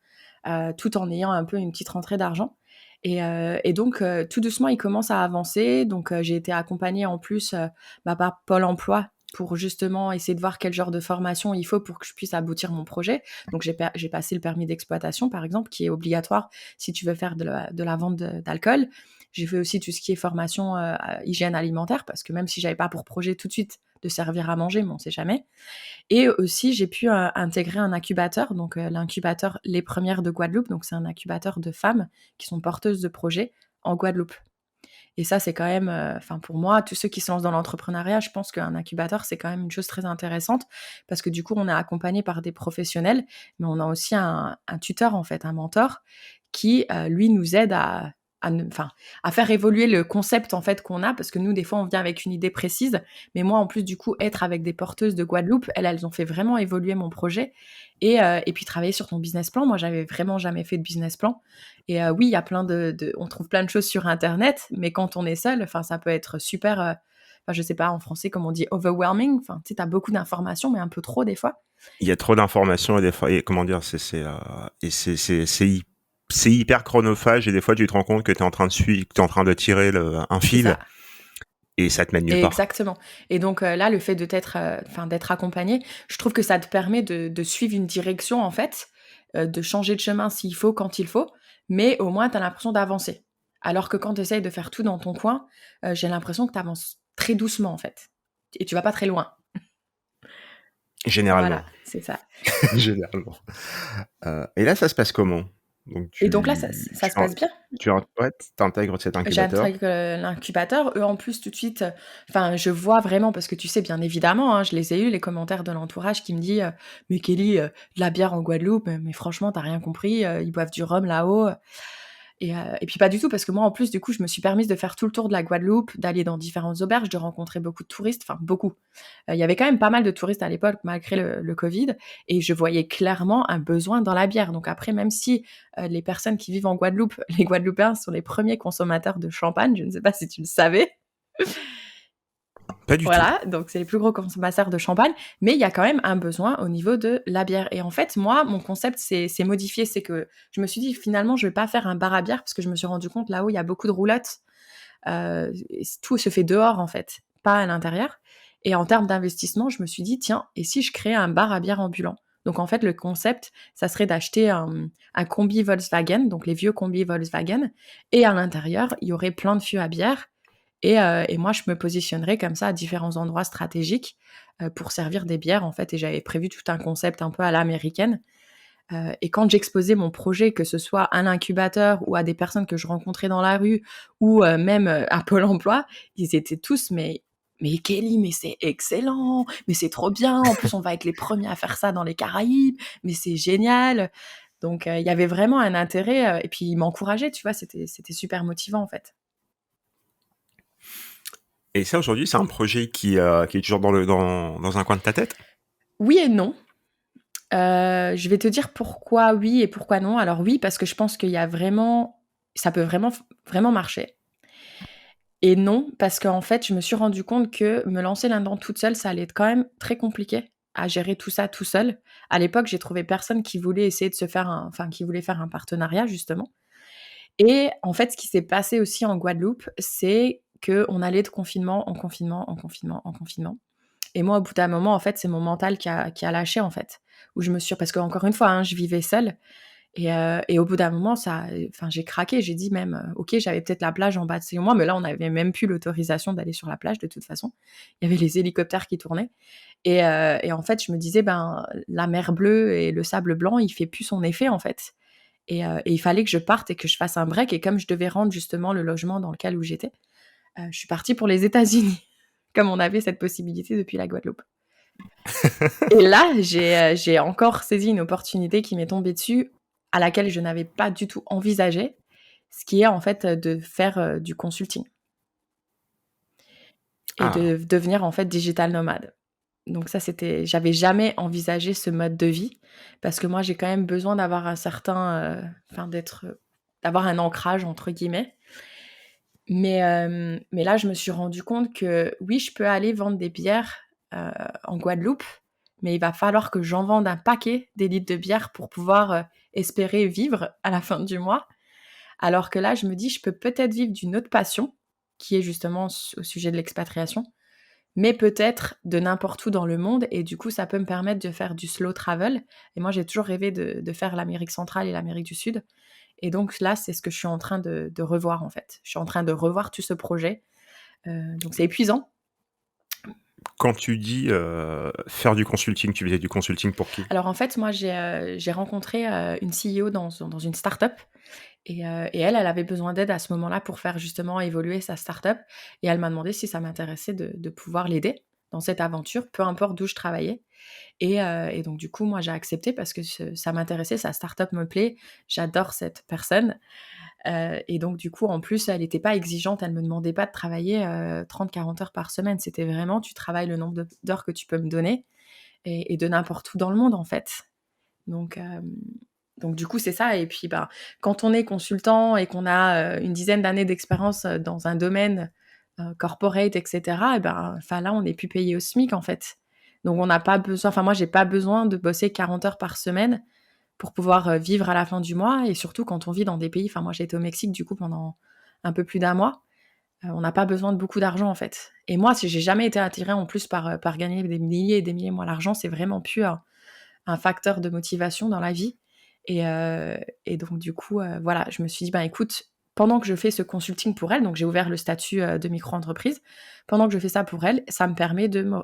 tout en ayant un peu une petite rentrée d'argent. Et donc, tout doucement, il commence à avancer. Donc, j'ai été accompagnée en plus bah, par Pôle emploi pour justement essayer de voir quel genre de formation il faut pour que je puisse aboutir mon projet. Donc, j'ai passé le permis d'exploitation, par exemple, qui est obligatoire si tu veux faire de la vente d'alcool. J'ai fait aussi tout ce qui est formation hygiène alimentaire, parce que même si j'avais pas pour projet tout de suite de servir à manger, mais on sait jamais. Et aussi, j'ai pu intégrer un incubateur, donc l'incubateur Les Premières de Guadeloupe. Donc, c'est un incubateur de femmes qui sont porteuses de projets en Guadeloupe. Et ça, c'est quand même, enfin pour moi, tous ceux qui se lancent dans l'entrepreneuriat, je pense qu'un incubateur, c'est quand même une chose très intéressante parce que du coup, on est accompagné par des professionnels, mais on a aussi un tuteur, en fait, un mentor qui, lui, nous aide enfin, à faire évoluer le concept, en fait, qu'on a parce que nous, des fois, on vient avec une idée précise, mais moi, en plus, du coup, être avec des porteuses de Guadeloupe, elles ont fait vraiment évoluer mon projet et puis travailler sur ton business plan. Moi, j'avais vraiment jamais fait de business plan. Et oui, il y a on trouve plein de choses sur Internet, mais quand on est seul, enfin, ça peut être super. Enfin, je sais pas en français comment on dit overwhelming. Enfin, tu sais, t'as beaucoup d'informations, mais un peu trop des fois. Il y a trop d'informations et des fois, et comment dire, et c'est hyper chronophage et des fois tu te rends compte que tu es en train de suivre, que tu es en train de tirer un C'est fil ça. et ça te mène nulle part. Exactement. Et donc là, le fait d'être accompagné, je trouve que ça te permet de suivre une direction en fait, de changer de chemin s'il faut, quand il faut, mais au moins tu as l'impression d'avancer. Alors que quand tu essayes de faire tout dans ton coin, j'ai l'impression que tu avances très doucement en fait. Et tu vas pas très loin. Généralement. Voilà, c'est ça. Généralement. Et là, ça se passe comment? Donc Et donc là, ça se passe bien. ouais, t'intègres cet incubateur. J'intègre l'incubateur. Eux, en plus, tout de suite, enfin, je vois vraiment, parce que tu sais, bien évidemment, hein, je les ai eus, les commentaires de l'entourage qui me dit mais Kelly, de la bière en Guadeloupe, mais franchement, t'as rien compris, ils boivent du rhum là-haut. Et puis pas du tout, parce que moi, en plus, du coup, je me suis permise de faire tout le tour de la Guadeloupe, d'aller dans différentes auberges, de rencontrer beaucoup de touristes, enfin beaucoup. Il y avait quand même pas mal de touristes à l'époque, malgré le Covid, et je voyais clairement un besoin dans la bière. Donc après, même si les personnes qui vivent en Guadeloupe, les Guadeloupéens sont les premiers consommateurs de champagne, je ne sais pas si tu le savais. Pas du tout. Voilà, donc c'est les plus gros consommateurs de champagne, mais il y a quand même un besoin au niveau de la bière. Et en fait, moi, mon concept s'est modifié, c'est que je me suis dit finalement, je vais pas faire un bar à bière parce que je me suis rendu compte là-haut, il y a beaucoup de roulottes. Tout se fait dehors en fait, pas à l'intérieur. Et en termes d'investissement, je me suis dit tiens, et si je créais un bar à bière ambulant? Donc en fait, le concept, ça serait d'acheter un combi Volkswagen, donc les vieux combis Volkswagen, et à l'intérieur, il y aurait plein de fûts à bière. Et moi, je me positionnerais comme ça à différents endroits stratégiques pour servir des bières, en fait. Et j'avais prévu tout un concept un peu à l'américaine. Et quand j'exposais mon projet, que ce soit à l'incubateur ou à des personnes que je rencontrais dans la rue ou même à Pôle emploi, ils étaient tous mais mais Kelly, mais c'est excellent, mais c'est trop bien. En plus, on va être les premiers à faire ça dans les Caraïbes, mais c'est génial. Donc, il y avait vraiment un intérêt. Et puis, il m'encourageait, tu vois, c'était super motivant, en fait. Et ça, aujourd'hui, c'est un projet qui est toujours dans un coin de ta tête? Oui et non. Je vais te dire pourquoi oui et pourquoi non. Alors oui, parce que je pense qu'il y a vraiment ça peut vraiment marcher. Et non, parce qu'en fait, je me suis rendu compte que me lancer là-dedans toute seule, ça allait être quand même très compliqué à gérer tout ça tout seul. À l'époque, j'ai trouvé personne qui voulait essayer de se faire qui voulait faire un partenariat justement. Et en fait, ce qui s'est passé aussi en Guadeloupe, c'est qu'on allait de confinement en confinement, en confinement, en confinement. Et moi, au bout d'un moment, en fait, c'est mon mental qui a lâché, en fait. Où je me suis parce qu'encore une fois, hein, je vivais seule et au bout d'un moment, j'ai craqué. J'ai dit même, OK, j'avais peut-être la plage en bas de chez moi, mais là, on n'avait même plus l'autorisation d'aller sur la plage de toute façon. Il y avait les hélicoptères qui tournaient et en fait, je me disais: «Ben, la mer bleue et le sable blanc, il fait plus son effet, en fait» et il fallait que je parte et que je fasse un break et comme je devais rendre justement le logement dans lequel où j'étais, je suis partie pour les États-Unis, comme on avait cette possibilité depuis la Guadeloupe. Et là, j'ai encore saisi une opportunité qui m'est tombée dessus, à laquelle je n'avais pas du tout envisagé, ce qui est en fait, de faire, du consulting et Ah, de devenir en fait digital nomade. Donc ça, j'avais jamais envisagé ce mode de vie parce que moi, j'ai quand même besoin d'avoir un certain, d'avoir «un ancrage» entre guillemets. Mais là, je me suis rendu compte que oui, je peux aller vendre des bières, en Guadeloupe, mais il va falloir que j'en vende un paquet des litres de bière pour pouvoir, espérer vivre à la fin du mois. Alors que là, je me dis: «Je peux peut-être vivre d'une autre passion», qui est justement au sujet de l'expatriation, mais peut-être de n'importe où dans le monde et du coup, ça peut me permettre de faire du slow travel et moi, j'ai toujours rêvé de faire l'Amérique centrale et l'Amérique du Sud et donc là, c'est ce que je suis en train de revoir, en fait. Je suis en train de revoir tout ce projet, donc c'est épuisant. quand tu dis faire du consulting, tu faisais du consulting pour qui? Alors en fait, moi, j'ai rencontré, une CEO dans une start-up et elle avait besoin d'aide à ce moment-là pour faire justement évoluer sa start-up et elle m'a demandé si ça m'intéressait de pouvoir l'aider dans cette aventure, peu importe d'où je travaillais et donc du coup, moi, j'ai accepté parce que ça m'intéressait, sa start-up me plaît, j'adore cette personne, et donc du coup, en plus, elle était pas exigeante, elle me demandait pas de travailler, 30-40 heures par semaine. C'était vraiment: «Tu travailles le nombre d'heures que tu peux me donner» et de n'importe où dans le monde, en fait. Donc du coup, c'est ça et puis, bah, quand on est consultant et qu'on a, une dizaine d'années d'expérience, dans un domaine, corporate et cetera et ben, enfin là, on n'est plus payé au SMIC, en fait. Donc on n'a pas besoin moi, j'ai pas besoin de bosser 40 heures par semaine pour pouvoir, vivre à la fin du mois et surtout quand on vit dans des pays moi j'ai été au Mexique du coup pendant un peu plus d'un mois, on n'a pas besoin de beaucoup d'argent en fait et moi si j'ai jamais été attirée en plus par gagner des milliers et des milliers. Moi l'argent c'est vraiment plus un facteur de motivation dans la vie et donc du coup, voilà, je me suis dit: «Ben écoute, pendant que je fais ce consulting pour elle», donc j'ai ouvert le statut, de micro-entreprise. Pendant que je fais ça pour elle, ça me permet de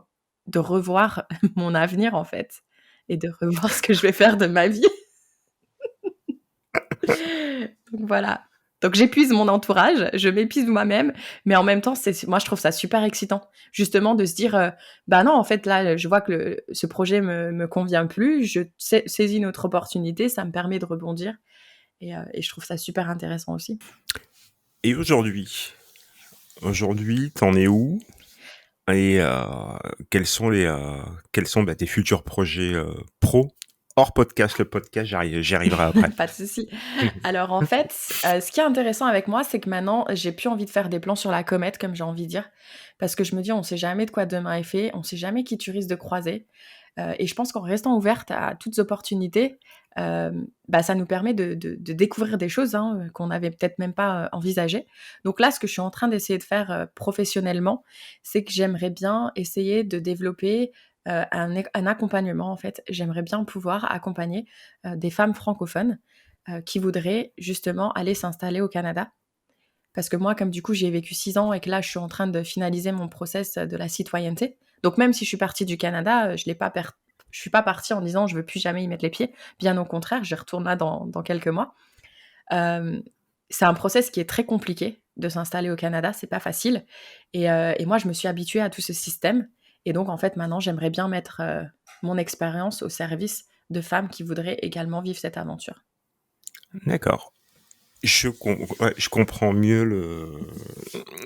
revoir mon avenir en fait et de revoir ce que je vais faire de ma vie. Donc voilà. Donc j'épuise mon entourage, je m'épuise moi-même, mais en même temps, moi je trouve ça super excitant. Justement de se dire, «Bah non, en fait là, je vois que ce projet me convient plus, je saisis une autre opportunité, ça me permet de rebondir» et je trouve ça super intéressant aussi. Et aujourd'hui, t'en es où? Et quels sont tes futurs projets pro hors podcast? Le podcast, j'y arriverai après. Pas de souci. Alors en fait, ce qui est intéressant avec moi, c'est que maintenant, j'ai plus envie de faire des plans sur la comète, comme j'ai envie de dire. Parce que je me dis: «On sait jamais de quoi demain est fait, on sait jamais qui tu risques de croiser». Et je pense qu'en restant ouverte à toutes opportunités, bah, ça nous permet de découvrir des choses, hein, qu'on n'avait peut-être même pas, envisagées. Donc là, ce que je suis en train d'essayer de faire, professionnellement, c'est que j'aimerais bien essayer de développer, un accompagnement, en fait. J'aimerais bien pouvoir accompagner, des femmes francophones, qui voudraient justement aller s'installer au Canada. Parce que moi, comme du coup, j'y ai vécu 6 ans et que là, je suis en train de finaliser mon process, de la citoyenneté. Donc même si je suis partie du Canada, je suis pas partie en disant: «Je veux plus jamais y mettre les pieds». Bien au contraire, j'y retourne là dans quelques mois. Hem, c'est un process qui est très compliqué, de s'installer au Canada, c'est pas facile. Et moi, je me suis habituée à tout ce système. Et donc, en fait, maintenant, j'aimerais bien mettre mon expérience au service de femmes qui voudraient également vivre cette aventure. D'accord. Je comprends mieux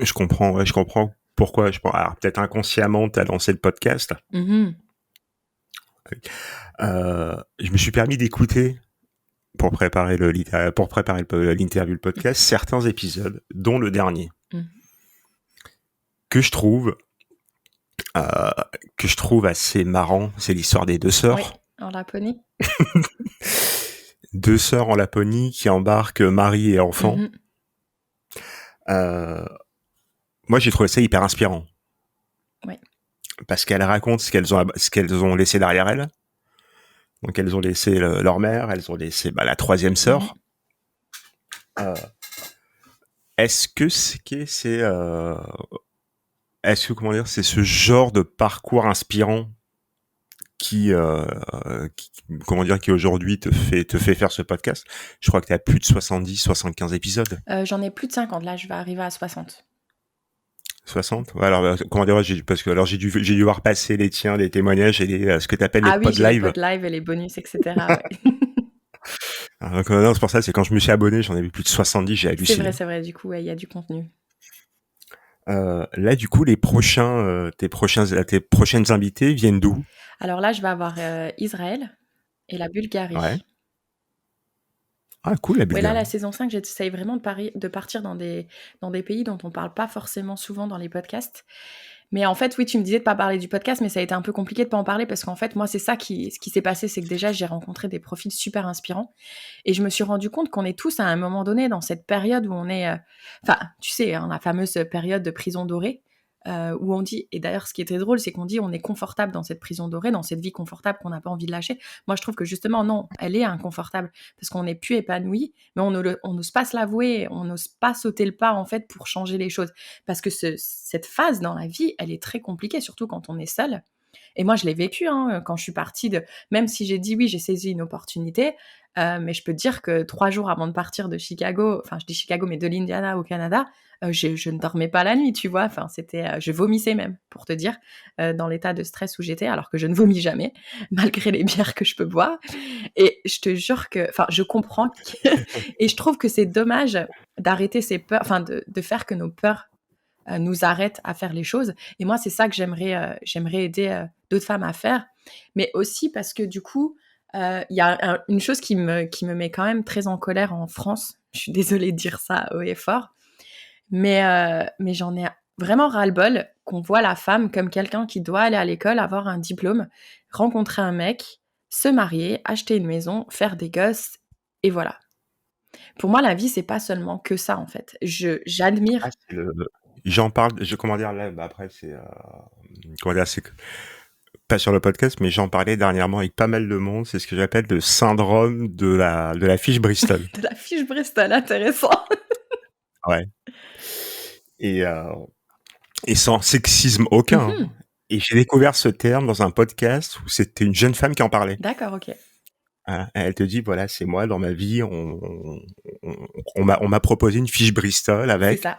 je comprends pourquoi. Alors, peut-être inconsciemment, tu as lancé le podcast. Mhm. Je me suis permis d'écouter pour préparer l'interview, le podcast, certains épisodes, dont le dernier, Mhm. que je trouve euh, que je trouve assez marrant. C'est l'histoire des deux Oui, sœurs. en Laponie. Deux sœurs en Laponie qui embarquent mari et enfant. Mhm. Euh, Moi, j'ai trouvé ça hyper inspirant. Oui. Parce qu'elles racontent ce qu'elles ont laissé derrière elles. Donc, elles ont laissé leur mère, elles ont laissé la troisième sœur. Mhm. Est-ce que est-ce que comment dire, c'est ce genre de parcours inspirant qui comment dire, qui aujourd'hui te fait faire ce podcast? Je crois que tu as plus de 75 épisodes. J'en ai plus de 50. Là, je vais arriver à 60. 60. Ouais, alors comment dire, parce que alors j'ai dû voir passer les tiens, les témoignages et ce que tu appelles les Ah oui, pod j'ai les live. pods live et les bonus, etc. Ouais. Alors, donc, non, c'est pour ça, c'est quand je me suis abonné, j'en avais plus de 70, j'ai halluciné. C'est vrai, du coup, il y a du contenu. Là, du coup, tes prochaines invités viennent d'où? Alors là, je vais avoir Israël et la Ouais. Bulgarie. Ah, cool, la Oui, là, la Bulgarie. saison 5, j'essaye vraiment de partir dans des pays dont on parle pas forcément souvent dans les podcasts. Mais en fait, oui, tu me disais de pas parler du podcast, mais ça a été un peu compliqué de pas en parler parce qu'en fait, moi, c'est ça ce qui s'est passé, c'est que déjà, j'ai rencontré des profils super inspirants et je me suis rendu compte qu'on est tous à un moment donné dans cette période où on est, enfin, tu sais, hein, la fameuse période de prison dorée. Où on dit, et d'ailleurs ce qui était drôle, c'est qu'on dit on est confortable dans cette prison dorée, dans cette vie confortable qu'on n'a pas envie de lâcher. Moi je trouve que justement non, elle est inconfortable, parce qu'on n'est plus épanoui, mais on n'ose pas se l'avouer, on n'ose pas sauter le pas en fait pour changer les choses. Parce que cette phase dans la vie, elle est très compliquée, surtout quand on est seul. Et moi, je l'ai vécu hein, quand je suis partie même si j'ai dit oui, j'ai saisi une opportunité, mais je peux te dire que 3 jours avant de partir de Chicago, enfin je dis Chicago, mais de l'Indiana au Canada, je ne dormais pas la nuit, tu vois. Enfin, je vomissais même, pour te dire, dans l'état de stress où j'étais, alors que je ne vomis jamais, malgré les bières que je peux boire. Et je te jure que, enfin, je comprends et je trouve que c'est dommage d'arrêter ces peurs, enfin, de faire que nos peurs nous arrêtent à faire les choses. Et moi, c'est ça que j'aimerais aider d'autres femmes à faire. Mais aussi parce que du coup, il y a une chose qui me met quand même très en colère en France. Je suis désolée de dire ça haut et fort. Mais j'en ai vraiment ras-le-bol qu'on voit la femme comme quelqu'un qui doit aller à l'école, avoir un diplôme, rencontrer un mec, se marier, acheter une maison, faire des gosses, et voilà. Pour moi, la vie, c'est pas seulement que ça, en fait. Ah, J'admire. j'en parle, comment dire, là, après, comment dire, c'est pas sur le podcast, mais j'en parlais dernièrement avec pas mal de monde. C'est ce que j'appelle le syndrome de la fiche Bristol. De la fiche Bristol, intéressant. Ouais. Et, sans sexisme aucun, hein. Mhm. Et j'ai découvert ce terme dans un podcast où c'était une jeune femme qui en parlait. D'accord, ok. Hein, elle te dit, voilà, c'est moi, dans ma vie, on m'a proposé une fiche Bristol C'est avec ça.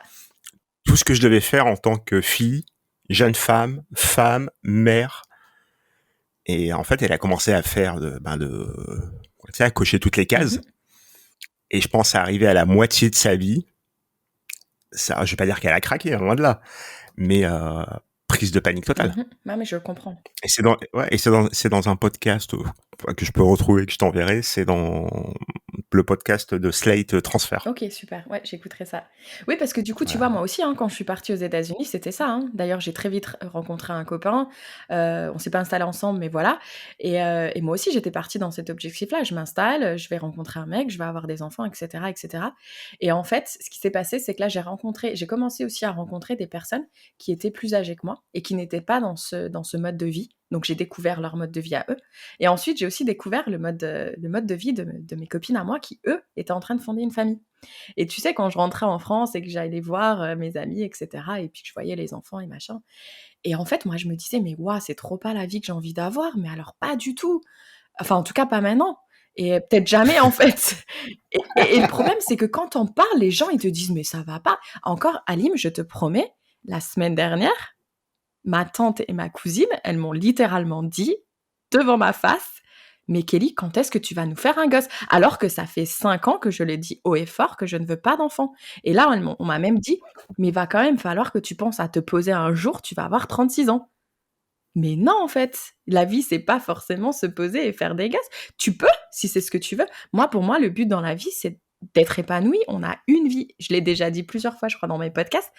tout ce que je devais faire en tant que fille, jeune femme, mère. Et en fait, elle a commencé à faire tu sais, à cocher toutes les cases. Mhm. Et je pense à arriver à la moitié de sa vie. Ça, je vais pas dire qu'elle a craqué, loin de là. Mais, prise de panique totale. Mhm. Non, mais je comprends. Et c'est dans un podcast que je peux retrouver, que je t'enverrai. C'est dans le podcast de Slate Transfer. Ok, super. Ouais, j'écouterai ça. Oui, parce que du coup, tu vois, Voilà. moi aussi, hein, quand je suis partie aux États-Unis, c'était ça. Hein. D'ailleurs, j'ai très vite rencontré un copain. On s'est pas installé ensemble, mais voilà. Et moi aussi, j'étais partie dans cet objectif-là. Je m'installe, je vais rencontrer un mec, je vais avoir des enfants, etc., etc. Et en fait, ce qui s'est passé, c'est que là, j'ai commencé aussi à rencontrer des personnes qui étaient plus âgées que moi et qui n'étaient pas dans ce mode de vie. Donc, j'ai découvert leur mode de vie à eux. Et ensuite, j'ai aussi découvert le mode de vie de mes copines à moi qui, eux, étaient en train de fonder une famille. Et tu sais, quand je rentrais en France et que j'allais voir mes amis, etc., et puis que je voyais les enfants et machin, et en fait, moi, je me disais, mais waouh, c'est trop pas la vie que j'ai envie d'avoir, mais alors pas du tout. Enfin, en tout cas, pas maintenant. Et peut-être jamais, en fait. Et le problème, c'est que quand on parle, les gens, ils te disent, mais ça va pas. Encore, Alim, je te promets, la semaine dernière, ma tante et ma cousine, elles m'ont littéralement dit, devant ma face, mais Kelly, quand est-ce que tu vas nous faire un gosse? Alors que ça fait 5 ans que je le dis haut et fort que je ne veux pas d'enfant. Et là, on m'a même dit, mais il va quand même falloir que tu penses à te poser un jour, tu vas avoir 36 ans. Mais non, en fait, la vie, c'est pas forcément se poser et faire des gosses. Tu peux, si c'est ce que tu veux. Moi, pour moi, le but dans la vie, c'est d'être épanoui. On a une vie. Je l'ai déjà dit plusieurs fois, je crois, dans mes podcasts.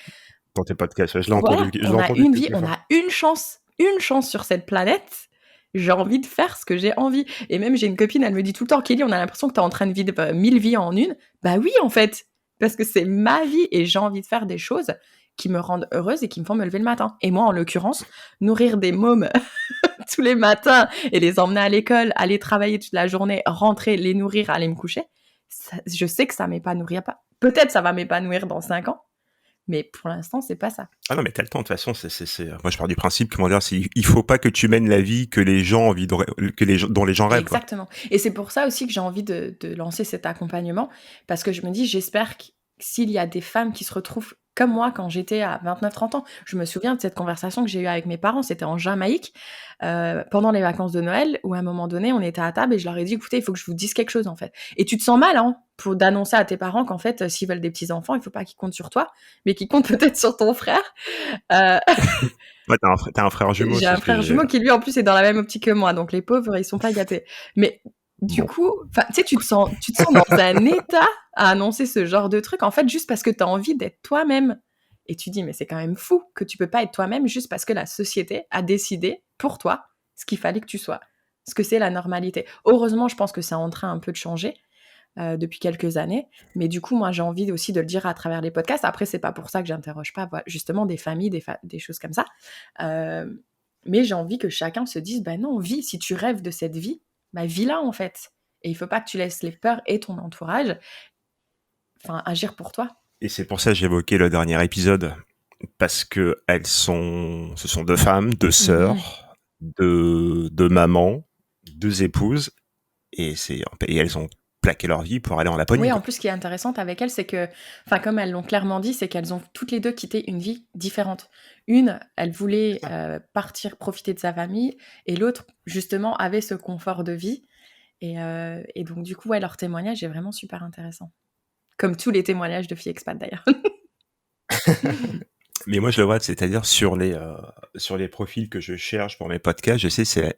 Dans tes podcasts, ouais, Voilà, je l'ai on a entendu une vie, quelques on fois. a une chance sur cette planète. J'ai envie de faire ce que j'ai envie. Et même, j'ai une copine, elle me dit tout le temps, Kelly, on a l'impression que t'es en train de vivre 1000 vies en une. Bah oui, en fait, parce que c'est ma vie et j'ai envie de faire des choses qui me rendent heureuse et qui me font me lever le matin. Et moi, en l'occurrence, nourrir des mômes tous les matins et les emmener à l'école, aller travailler toute la journée, rentrer, les nourrir, aller me coucher, je sais que ça m'épanouira pas. Peut-être ça va m'épanouir dans 5 ans, mais pour l'instant, c'est pas ça. Ah non, mais t'as le temps, de toute façon, moi je pars du principe, comment dire, il faut pas que tu mènes la vie que les gens ont envie dont les gens rêvent, quoi. Exactement. Et c'est pour ça aussi que j'ai envie de lancer cet accompagnement, parce que je me dis, j'espère que s'il y a des femmes qui se retrouvent comme moi quand j'étais à 29-30 ans, je me souviens de cette conversation que j'ai eue avec mes parents, c'était en Jamaïque, pendant les vacances de Noël, où à un moment donné, on était à table et je leur ai dit, écoutez, il faut que je vous dise quelque chose, en fait. Et tu te sens mal, hein, pour d'annoncer à tes parents qu'en fait, s'ils veulent des petits-enfants, il faut pas qu'ils comptent sur toi, mais qu'ils comptent peut-être sur ton frère. Euh, Ouais, t'as un frère jumeau, J'ai c'est un ce que frère j'ai. jumeau qui lui en plus est dans la même optique que moi, donc les pauvres ils sont pas gâtés. Mais du Bon. coup, tu sais, tu te sens dans un état à annoncer ce genre de truc en fait juste parce que tu as envie d'être toi-même. Et tu dis mais c'est quand même fou que tu peux pas être toi-même juste parce que la société a décidé pour toi ce qu'il fallait que tu sois, ce que c'est la normalité. Heureusement, je pense que c'est en train un peu de changer depuis quelques années. Mais du coup, moi, j'ai envie aussi de le dire à travers les podcasts. Après, c'est pas pour ça que j'interroge pas justement des familles, des choses comme ça. Euh, mais j'ai envie que chacun se dise, bah non, vis, si tu rêves de cette vie, bah vis-la en fait. Et il faut pas que tu laisses les peurs et ton entourage, enfin, agir pour toi. Et c'est pour ça que j'évoquais le dernier épisode, parce que ce sont deux femmes, deux sœurs, deux mamans, deux épouses, et elles ont plaqué leur vie pour aller en Laponie, Oui, en quoi. plus, ce qui est intéressant avec elles, c'est que, enfin, comme elles l'ont clairement dit, c'est qu'elles ont toutes les deux quitté une vie différente. Une, elle voulait partir profiter de sa famille, et l'autre, justement, avait ce confort de vie. Et donc, du coup, ouais, leur témoignage est vraiment super intéressant. Comme tous les témoignages de filles expat, d'ailleurs. Mais moi, je le vois, c'est-à-dire sur les profils que je cherche pour mes podcasts, je sais,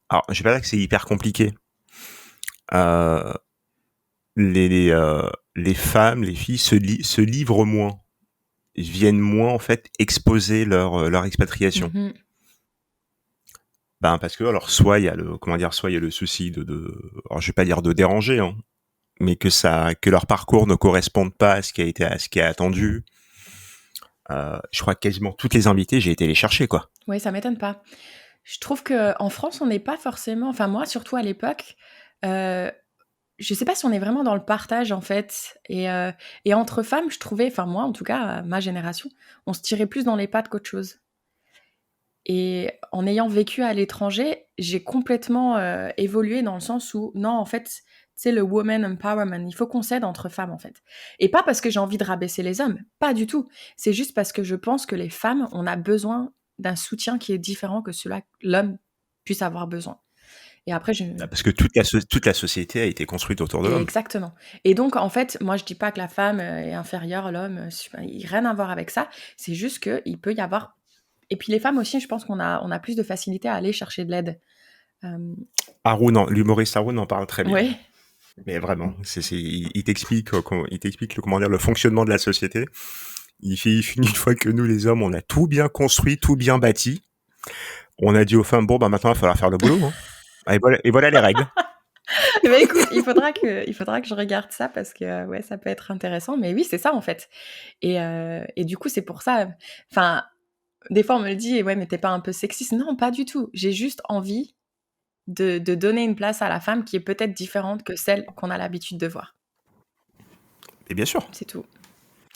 alors, je vais pas dire que c'est hyper compliqué. Euh, les femmes, les filles se livrent moins, viennent moins, en fait, exposer leur expatriation. Mhm. Ben, parce que, alors, soit il y a soit il y a le souci alors, je vais pas dire de déranger, hein, mais que leur parcours ne corresponde pas à ce qui est attendu. Je crois que quasiment toutes les invitées, j'ai été les chercher, quoi. Oui, ça m'étonne pas. Je trouve qu'en France, on n'est pas forcément, enfin moi, surtout à l'époque, euh, je sais pas si on est vraiment dans le partage en fait. Et entre femmes, je trouvais, enfin moi en tout cas, ma génération, on se tirait plus dans les pattes qu'autre chose. Et en ayant vécu à l'étranger, j'ai complètement évolué dans le sens où, non, en fait, tu sais, le woman empowerment, il faut qu'on s'aide entre femmes, en fait. Et pas parce que j'ai envie de rabaisser les hommes, pas du tout. C'est juste parce que je pense que les femmes, on a besoin d'un soutien qui est différent que celui que l'homme puisse avoir besoin. Et après, Parce que toute la société a été construite autour de l'homme. Exactement. Et donc, en fait, moi, je dis pas que la femme est inférieure à l'homme, il n'y a rien à voir avec ça. C'est juste qu'il peut y avoir. Et puis, les femmes aussi, je pense on a plus de facilité à aller chercher de l'aide. L'humoriste Haroun en parle très bien. Oui, Mais vraiment, il t'explique, comment dire, le fonctionnement de la société. Il finit une fois que nous, les hommes, on a tout bien construit, tout bien bâti. On a dit aux femmes, bon, bah, maintenant, il va falloir faire le boulot, hein. Et voilà les règles. mais écoute, il faudra que je regarde ça parce que ouais, ça peut être intéressant. Mais oui, c'est ça en fait. Et du coup, c'est pour ça. Enfin, des fois, on me le dit, ouais, mais t'es pas un peu sexiste? Non, pas du tout. J'ai juste envie de donner une place à la femme qui est peut-être différente que celle qu'on a l'habitude de voir. Et bien sûr. C'est tout.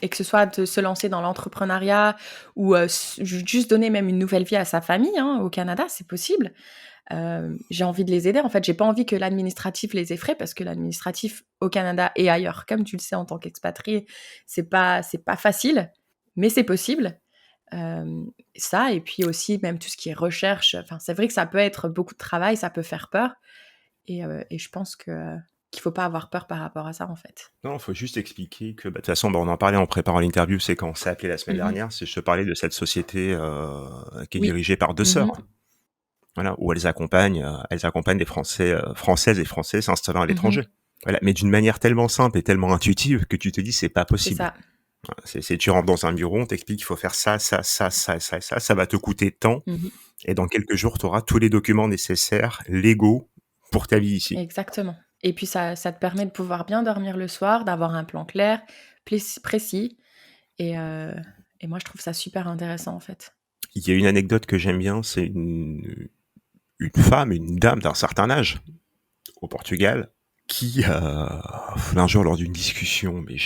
Et que ce soit de se lancer dans l'entrepreneuriat ou juste donner même une nouvelle vie à sa famille, hein, au Canada, c'est possible. J'ai envie de les aider. En fait, j'ai pas envie que l'administratif les effraie parce que l'administratif au Canada et ailleurs, comme tu le sais en tant qu'expatrié, c'est pas facile, mais c'est possible. Ça, et puis aussi même tout ce qui est recherche. Enfin, c'est vrai que ça peut être beaucoup de travail, ça peut faire peur. Et je pense qu'il faut pas avoir peur par rapport à ça, en fait. Non, il faut juste expliquer que, de toute façon, on en parlait en préparant l'interview, c'est quand on s'est appelé la semaine dernière, c'est je te parlais de cette société qui est Oui. dirigée par deux sœurs. Voilà, où elles accompagnent des Français, Françaises et Français s'installant à l'étranger. Voilà, mais d'une manière tellement simple et tellement intuitive que tu te dis c'est pas C'est possible. ça. Voilà, c'est tu rentres dans un bureau, on t'explique qu'il faut faire ça, ça va te coûter tant, et dans quelques jours tu auras tous les documents nécessaires, légaux, pour ta vie ici. Exactement. Et puis ça te permet de pouvoir bien dormir le soir, d'avoir un plan clair, précis. Et moi, je trouve ça super intéressant, en fait. Il y a une anecdote que j'aime bien, c'est une femme, une dame d'un certain âge, au Portugal, qui, un jour lors d'une discussion, mais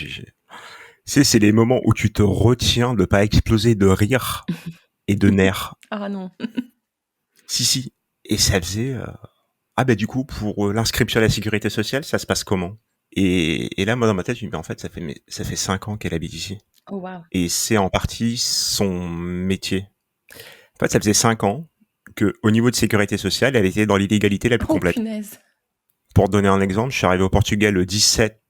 c'est les moments où tu te retiens de pas exploser de rire et de nerfs. Ah non. Si. Et ça faisait... du coup, pour l'inscription à la sécurité sociale, ça se passe comment ? Et là, moi, dans ma tête, je me dis, en fait, ça fait 5 ans qu'elle habite ici. Oh, wow. Et c'est en partie son métier. En fait, ça faisait 5 ans que, au niveau de sécurité sociale, elle était dans l'illégalité la plus complète. Punaise. Pour donner un exemple, je suis arrivé au Portugal le 17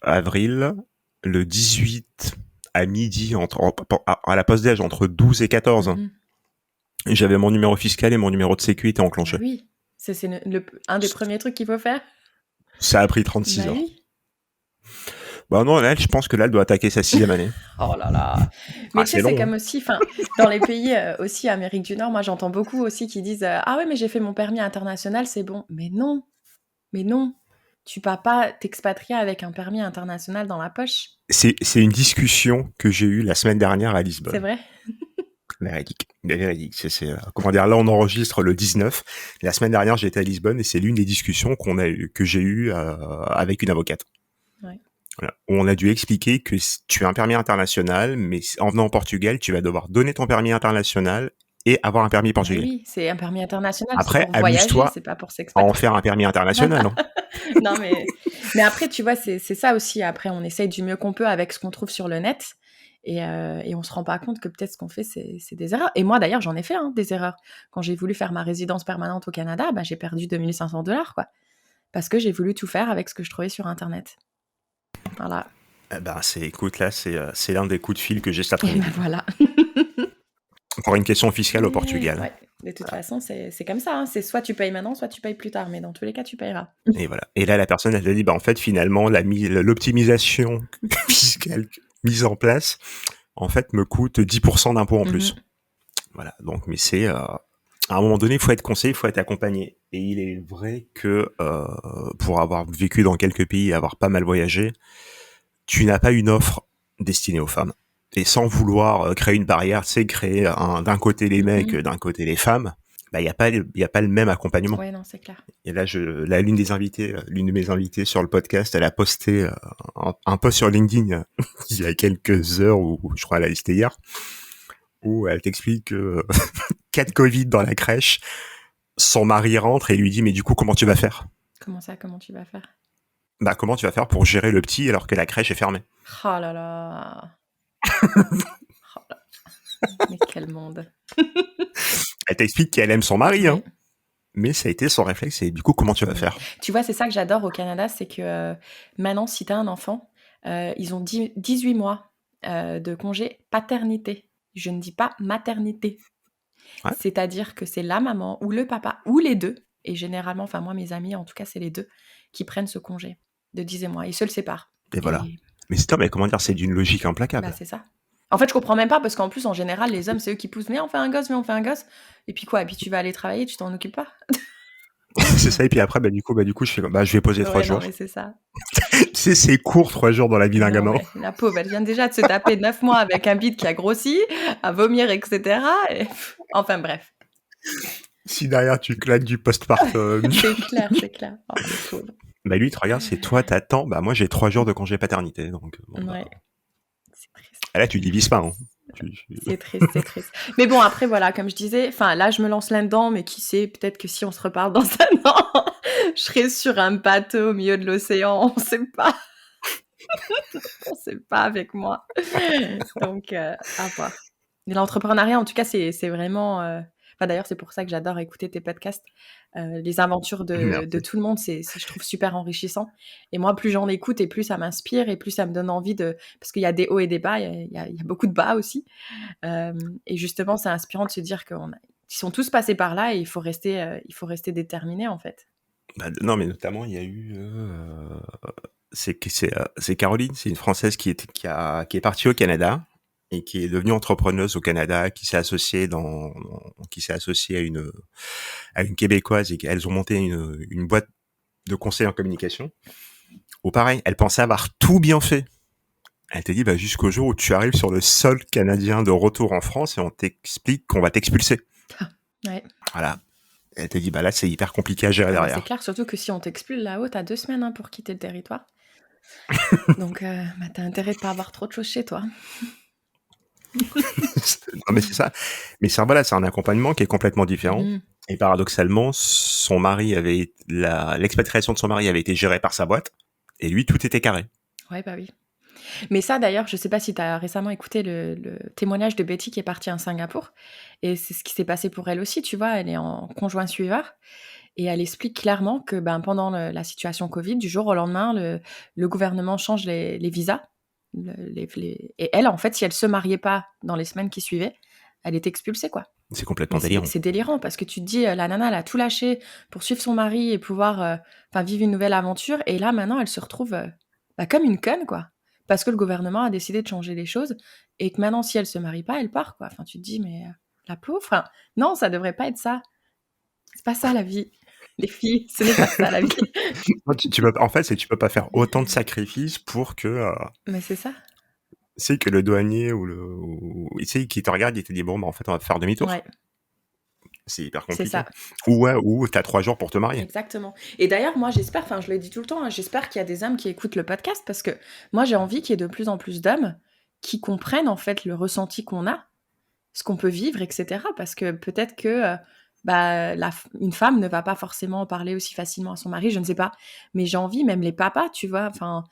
avril, le 18 à midi, à la poste déj, entre 12 et 14. J'avais mon numéro fiscal et mon numéro de sécu était enclenché. Oui, c'est un des premiers trucs qu'il faut faire. Ça a pris 36 heures. Oui. Bah non, là, je pense que là, elle doit attaquer sa 6e année. Oh là là. Mais tu sais, c'est comme aussi, dans les pays aussi Amérique du Nord, moi j'entends beaucoup aussi qui disent ah ouais, mais j'ai fait mon permis international, c'est bon. Mais non, tu vas pas t'expatrier avec un permis international dans la poche. C'est une discussion que j'ai eue la semaine dernière à Lisbonne. C'est vrai. Véridique. Comment dire, là on enregistre le 19. La semaine dernière j'étais à Lisbonne et c'est l'une des discussions que j'ai eues avec une avocate. Ouais. Voilà, où on a dû expliquer que tu as un permis international, mais en venant au Portugal, tu vas devoir donner ton permis international et avoir un permis portugais. Oui, c'est un permis international. Après, c'est pour voyager, amuse-toi c'est pas pour à s'expatrier. en faire un permis international, non ? Non, mais après, tu vois, c'est ça aussi. Après, on essaye du mieux qu'on peut avec ce qu'on trouve sur le net. Et on se rend pas compte que peut-être ce qu'on fait, c'est des erreurs. Et moi, d'ailleurs, j'en ai fait des erreurs. Quand j'ai voulu faire ma résidence permanente au Canada, j'ai perdu $2 500, quoi. Parce que j'ai voulu tout faire avec ce que je trouvais sur Internet. Voilà. Écoute, là, c'est l'un des coups de fil que j'ai cet après-midi. Voilà. Encore une question fiscale au Portugal. Ouais. De toute façon, c'est comme ça. C'est soit tu payes maintenant, soit tu payes plus tard. Mais dans tous les cas, tu payeras. Et voilà. Et là, la personne, elle a dit, en fait, finalement, l'optimisation fiscale mise en place, en fait, me coûte 10% d'impôts en plus. Voilà. Donc, mais c'est, à un moment donné, il faut être conseillé, il faut être accompagné. Et il est vrai que, pour avoir vécu dans quelques pays, avoir pas mal voyagé, tu n'as pas une offre destinée aux femmes. Et sans vouloir créer une barrière, créer d'un côté les mecs, d'un côté les femmes, il y a pas le même accompagnement. Ouais, non, c'est clair. Et là, l'une de mes invitées sur le podcast, elle a posté un post sur LinkedIn il y a quelques heures, ou je crois elle a listé hier, où elle t'explique que cas de Covid dans la crèche, son mari rentre et lui dit mais du coup comment tu vas faire ? Comment ça, comment tu vas faire ? Comment tu vas faire pour gérer le petit alors que la crèche est fermée ? Oh là là. Mais quel monde. Elle t'explique qu'elle aime son mari, hein. Mais ça a été son réflexe, et du coup, comment tu vas faire ? Tu vois, c'est ça que j'adore au Canada, c'est que maintenant, si tu as un enfant, ils ont 18 mois de congé paternité. Je ne dis pas maternité. Ouais. C'est-à-dire que c'est la maman ou le papa, ou les deux, et généralement, enfin moi, mes amis, en tout cas, c'est les deux, qui prennent ce congé de 18 mois. Ils se le séparent. Et voilà. Mais comment dire, c'est d'une logique implacable. C'est ça. En fait, je comprends même pas, parce qu'en plus, en général, les hommes, c'est eux qui poussent. Mais on fait un gosse. Et puis quoi ? Et puis tu vas aller travailler, tu t'en occupes pas ? C'est ça, et puis après, du coup, je fais je vais poser 3 jours. Non, mais c'est ça. C'est court, 3 jours dans la vie d'un gamin. La pauvre, elle vient déjà de se taper 9 mois avec un bide qui a grossi, à vomir, etc. Et... Enfin, bref. Si derrière, tu claques du postpartum. C'est clair. Oh, pauvre. Lui, tu regardes, c'est toi, t'attends. Moi, j'ai 3 jours de congé paternité, donc... Ouais. C'est triste. Ah, là, tu divises pas. Hein. C'est triste, c'est triste. Mais bon, après, voilà, comme je disais, enfin, là, je me lance là-dedans, mais qui sait, peut-être que si on se reparle dans un an, je serai sur un bateau au milieu de l'océan, on sait pas. On sait pas avec moi. Donc, à voir. Et l'entrepreneuriat, en tout cas, c'est vraiment. Enfin, d'ailleurs, c'est pour ça que j'adore écouter tes podcasts. Les aventures de Merci. tout le monde, je trouve super enrichissant. Et moi, plus j'en écoute et plus ça m'inspire et plus ça me donne envie de. Parce qu'il y a des hauts et des bas, il y a beaucoup de bas aussi. Et justement, c'est inspirant de se dire qu'ils sont tous passés par là et il faut rester déterminé, en fait. Bah, non, mais notamment, il y a eu. C'est Caroline, c'est une Française qui est partie au Canada et qui est devenue entrepreneuse au Canada, qui s'est associée à une Québécoise et qu'elles ont monté une boîte de conseil en communication. Ou pareil, elle pensait avoir tout bien fait. Elle t'a dit, bah, jusqu'au jour où tu arrives sur le sol canadien de retour en France et on t'explique qu'on va t'expulser. Ouais. Voilà. Elle t'a dit, bah là, c'est hyper compliqué à gérer Ah bah, derrière. c'est clair, surtout que si on t'expulse là-haut, t'as 2 semaines pour quitter le territoire. Donc, bah, t'as intérêt de pas avoir trop de choses chez toi. Non, mais c'est ça. Mais voilà, c'est un accompagnement qui est complètement différent. Mmh. Et paradoxalement, l'expatriation de son mari avait été gérée par sa boîte. Et lui, tout était carré. Ouais, bah oui. Mais ça, d'ailleurs, je sais pas si tu as récemment écouté le témoignage de Betty qui est partie à Singapour. Et c'est ce qui s'est passé pour elle aussi, tu vois. Elle est en conjoint suiveur. Et elle explique clairement que pendant la situation Covid, du jour au lendemain, le gouvernement change les visas. Et elle, en fait, si elle se mariait pas dans les semaines qui suivaient, elle était expulsée, quoi. C'est Mais complètement délirant. c'est délirant parce que tu te dis, la nana, elle a tout lâché pour suivre son mari et pouvoir vivre une nouvelle aventure. Et là, maintenant, elle se retrouve comme une conne, quoi. Parce que le gouvernement a décidé de changer les choses et que maintenant, si elle se marie pas, elle part, quoi. Enfin, tu te dis, mais la pauvre, non, ça devrait pas être ça. C'est pas ça la vie. Les filles, ce n'est pas ça la vie. En fait, tu peux pas faire autant de sacrifices pour que, Mais c'est ça. c'est que le douanier qui te regarde, il te dit, bon, bah, en fait, on va faire demi-tour. Ouais, C'est hyper c'est compliqué. ça. Ou t'as 3 jours pour te marier. Exactement. Et d'ailleurs, moi, j'espère, enfin, je le dis tout le temps, j'espère qu'il y a des hommes qui écoutent le podcast parce que moi, j'ai envie qu'il y ait de plus en plus d'hommes qui comprennent en fait le ressenti qu'on a, ce qu'on peut vivre, etc. Parce que peut-être que une femme ne va pas forcément en parler aussi facilement à son mari, je ne sais pas. Mais j'ai envie, même les papas, tu vois, enfin,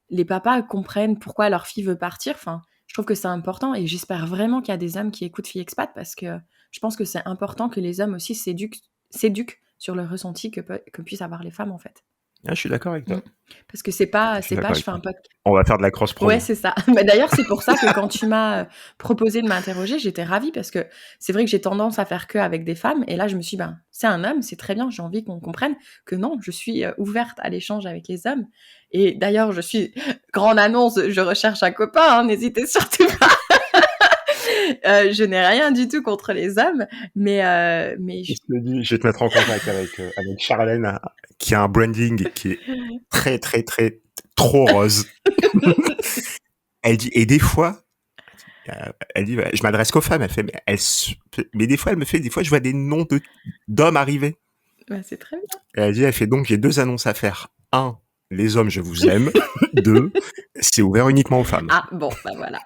les papas comprennent pourquoi leur fille veut partir. Enfin, je trouve que c'est important et j'espère vraiment qu'il y a des hommes qui écoutent Filles Expat parce que je pense que c'est important que les hommes aussi s'éduquent sur le ressenti que puissent avoir les femmes en fait. Ah, je suis d'accord avec toi. Parce que Je suis d'accord je avec fais un toi. podcast. On va faire de la cross-promo. Ouais, c'est ça. Mais d'ailleurs, c'est pour ça que quand tu m'as proposé de m'interroger, j'étais ravie parce que c'est vrai que j'ai tendance à faire que avec des femmes. Et là, je me suis dit, c'est un homme, c'est très bien. J'ai envie qu'on comprenne que non, je suis ouverte à l'échange avec les hommes. Et d'ailleurs, grande annonce, je recherche un copain, hein, n'hésitez surtout pas. Je n'ai rien du tout contre les hommes, mais Je vais te mettre en contact avec Charlène, qui a un branding qui est très, très, très, trop rose. Elle dit, et des fois, elle dit, je m'adresse qu'aux femmes. Elle fait, mais des fois, des fois, je vois des noms d'hommes arriver. c'est très bien. Et elle fait, donc, j'ai 2 annonces à faire. 1, les hommes, je vous aime. 2, c'est ouvert uniquement aux femmes. Ah, bon, voilà.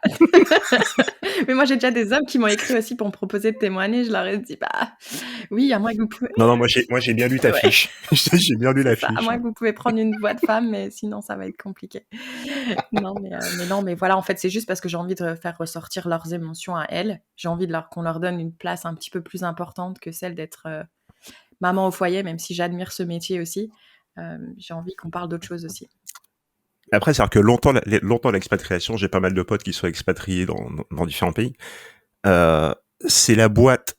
Mais moi, j'ai déjà des hommes qui m'ont écrit aussi pour me proposer de témoigner. Je leur ai dit, oui, à moins que vous pouvez. Non, moi, j'ai bien lu ta fiche. J'ai bien lu la fiche. À moins que vous pouvez prendre une voix de femme, mais sinon, ça va être compliqué. Non, mais voilà, en fait, c'est juste parce que j'ai envie de faire ressortir leurs émotions à elles. J'ai envie qu'on leur donne une place un petit peu plus importante que celle d'être maman au foyer, même si j'admire ce métier aussi. J'ai envie qu'on parle d'autre chose aussi. Après, c'est-à-dire que longtemps l'expatriation, j'ai pas mal de potes qui sont expatriés dans différents pays. C'est la boîte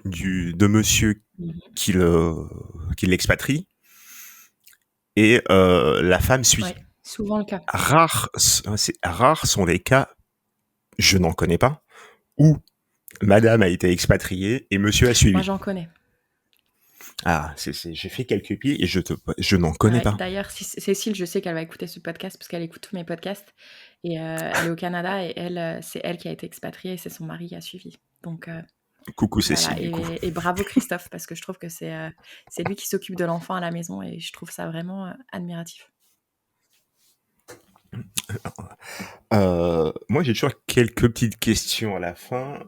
de monsieur qui l'expatrie et la femme suit. Ouais, souvent le cas. Rares sont les cas, je n'en connais pas, où madame a été expatriée et monsieur a suivi. Moi, j'en connais. Ah, j'ai fait quelques pieds et je n'en connais pas. D'ailleurs, Cécile, je sais qu'elle va écouter ce podcast parce qu'elle écoute tous mes podcasts. Et elle est au Canada et c'est elle qui a été expatriée et c'est son mari qui a suivi. Donc, coucou Cécile. Voilà, et bravo Christophe parce que je trouve que c'est lui qui s'occupe de l'enfant à la maison et je trouve ça vraiment admiratif. Moi, j'ai toujours quelques petites questions à la fin.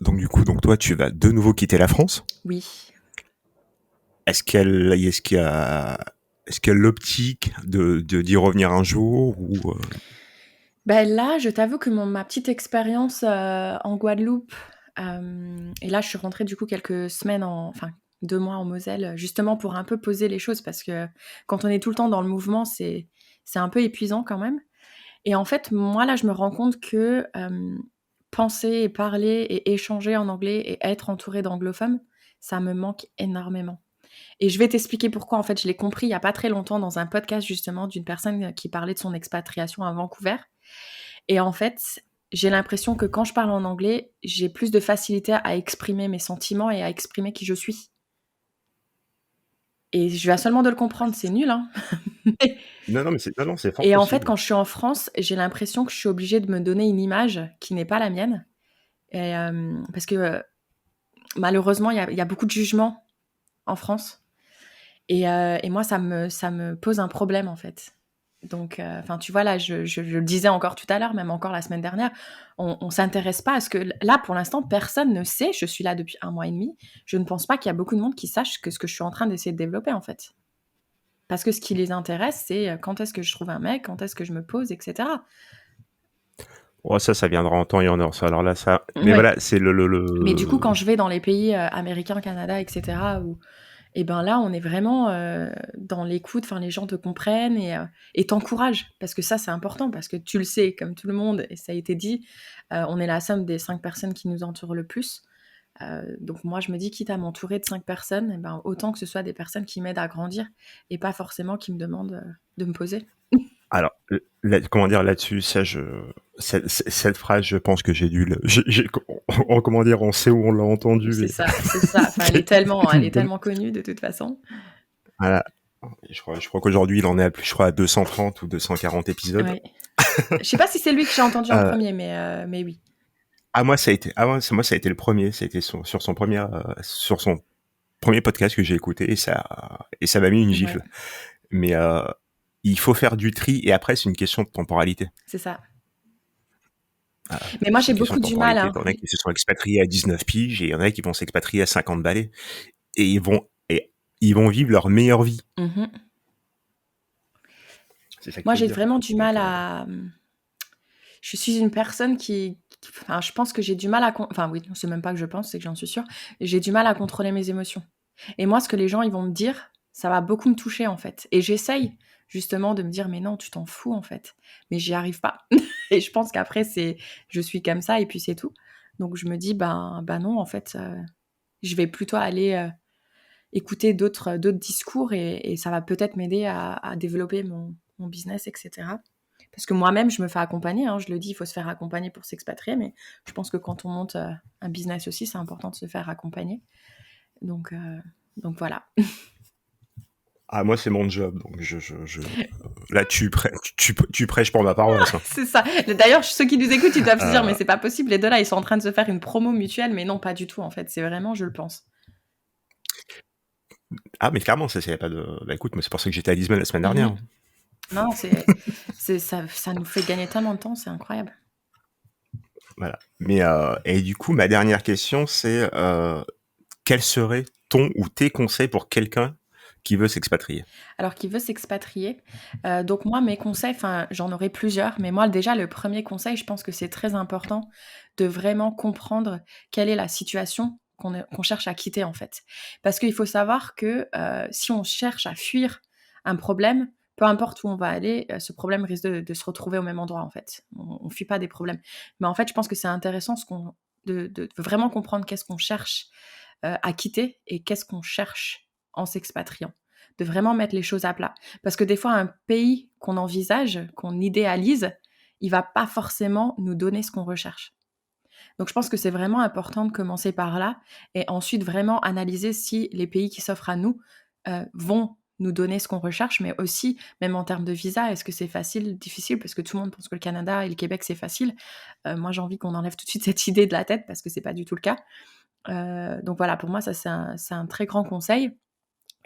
Donc du coup, donc toi, tu vas de nouveau quitter la France. Oui. Est-ce qu'il y a l'optique d'y revenir un jour ou Ben là, je t'avoue que ma petite expérience en Guadeloupe, et là, je suis rentrée du coup quelques semaines, enfin 2 mois en Moselle, justement pour un peu poser les choses, parce que quand on est tout le temps dans le mouvement, c'est un peu épuisant quand même. Et en fait, moi là, je me rends compte que penser et parler et échanger en anglais et être entourée d'anglophones, ça me manque énormément. Et je vais t'expliquer pourquoi. En fait, je l'ai compris il y a pas très longtemps dans un podcast justement d'une personne qui parlait de son expatriation à Vancouver. Et en fait, j'ai l'impression que quand je parle en anglais, j'ai plus de facilité à exprimer mes sentiments et à exprimer qui je suis. Et je viens seulement de le comprendre, c'est nul, hein. non, c'est fort Et en fait, possible. quand je suis en France, j'ai l'impression que je suis obligée de me donner une image qui n'est pas la mienne. Et, parce que malheureusement, il y a beaucoup de jugements en France. Et moi, ça me pose un problème, en fait. Donc, enfin, tu vois, là, je le disais encore tout à l'heure, même encore la semaine dernière, on s'intéresse pas à ce que... Là, pour l'instant, personne ne sait, je suis là depuis 1 mois et demi, je ne pense pas qu'il y a beaucoup de monde qui sache que ce que je suis en train d'essayer de développer, en fait. Parce que ce qui les intéresse, c'est quand est-ce que je trouve un mec, quand est-ce que je me pose, etc. Oh, ça viendra en temps et en heure. Ça. Alors là, ça. Mais Oui. voilà, c'est Mais du coup, quand je vais dans les pays américains, Canada, etc., où et ben là, on est vraiment dans l'écoute, enfin, les gens te comprennent et t'encouragent. Parce que ça, c'est important, parce que tu le sais, comme tout le monde, et ça a été dit, on est la somme des 5 personnes qui nous entourent le plus. Donc moi, je me dis, quitte à m'entourer de 5 personnes, eh ben, autant que ce soit des personnes qui m'aident à grandir et pas forcément qui me demandent de me poser. Alors, comment dire là-dessus, cette phrase, je pense que j'ai dû comment dire, on sait où on l'a entendu. C'est Et... ça, c'est ça. Enfin, elle est tellement connue de toute façon. voilà. Je crois qu'aujourd'hui, il en est je crois, à 230 ou 240 épisodes. Ouais. Je sais pas si c'est lui que j'ai entendu en Euh, premier, mais oui. moi, ça a été le premier. Ça a été sur son premier podcast que j'ai écouté et ça m'a mis une Ouais, gifle. Mais il faut faire du tri et après, c'est une question de temporalité. c'est ça. Euh, Mais moi, c'est j'ai une question beaucoup de du mal, temporalité. hein. T'en as qui se sont expatriés à 19 piges et il y en a qui vont s'expatrier à 50 balais et ils vont vivre leur meilleure vie. Mhm. C'est ça qu'il Moi, faut se j'ai dire. vraiment du Donc, mal à. Je suis une personne enfin, je pense que j'ai du mal à. Enfin, oui, c'est même pas que je pense, c'est que j'en suis sûre. J'ai du mal à contrôler mes émotions. Et moi, ce que les gens ils vont me dire, ça va beaucoup me toucher en fait. Et j'essaye justement de me dire, mais non, tu t'en fous en fait. Mais j'y arrive pas. Et je pense qu'après, je suis comme ça et puis c'est tout. Donc je me dis, ben non, en fait, je vais plutôt aller écouter d'autres discours et ça va peut-être m'aider à développer mon business, etc. Parce que moi-même, je me fais accompagner, hein, je le dis, il faut se faire accompagner pour s'expatrier, mais je pense que quand on monte un business aussi, c'est important de se faire accompagner. Donc, donc voilà. moi, c'est mon job. Donc, là, tu prêches pour ma paroisse. Hein. C'est ça. D'ailleurs, ceux qui nous écoutent, ils doivent se dire, mais Euh, c'est pas possible, les deux là, ils sont en train de se faire une promo mutuelle, mais non, pas du tout, en fait. C'est vraiment, je le pense. mais clairement, ça, y a pas de. Bah, écoute, mais c'est pour ça que j'étais à Lisbonne la semaine dernière. Mhm. Hein. Non, ça nous fait gagner tellement de temps, c'est incroyable. Voilà. Mais et du coup, ma dernière question, c'est quel serait ton ou tes conseils pour quelqu'un qui veut s'expatrier? Alors qu'il veut s'expatrier. Donc moi, mes conseils, enfin, j'en aurais plusieurs, mais moi, déjà, le premier conseil, je pense que c'est très important de vraiment comprendre quelle est la situation qu'on cherche à quitter, en fait. Parce qu'il faut savoir que si on cherche à fuir un problème, peu importe où on va aller, ce problème risque de se retrouver au même endroit, en fait. On fuit pas des problèmes. Mais en fait, je pense que c'est intéressant de vraiment comprendre qu'est-ce qu'on cherche à quitter et qu'est-ce qu'on cherche en s'expatriant, de vraiment mettre les choses à plat. Parce que des fois, un pays qu'on envisage, qu'on idéalise, il va pas forcément nous donner ce qu'on recherche. Donc je pense que c'est vraiment important de commencer par là et ensuite vraiment analyser si les pays qui s'offrent à nous vont nous donner ce qu'on recherche, mais aussi, même en termes de visa, est-ce que c'est facile, difficile? Parce que tout le monde pense que le Canada et le Québec, c'est facile. Moi, j'ai envie qu'on enlève tout de suite cette idée de la tête parce que c'est pas du tout le cas. Donc voilà, pour moi, ça, c'est un très grand conseil.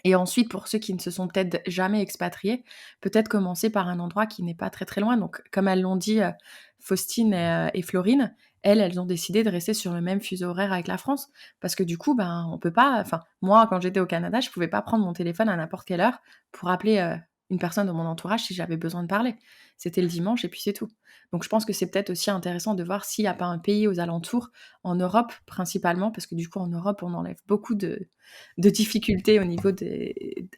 Et ensuite, pour ceux qui ne se sont peut-être jamais expatriés, peut-être commencer par un endroit qui n'est pas très très loin. Donc, comme elles l'ont dit, Faustine et Florine, elles ont décidé de rester sur le même fuseau horaire avec la France. Parce que du coup, ben, on peut pas. Enfin, moi, quand j'étais au Canada, je pouvais pas prendre mon téléphone à n'importe quelle heure pour appeler une personne de mon entourage si j'avais besoin de parler. C'était le dimanche et puis c'est tout. Donc, je pense que c'est peut-être aussi intéressant de voir s'il n'y a pas un pays aux alentours, en Europe principalement, parce que du coup, en Europe, on enlève beaucoup de difficultés au niveau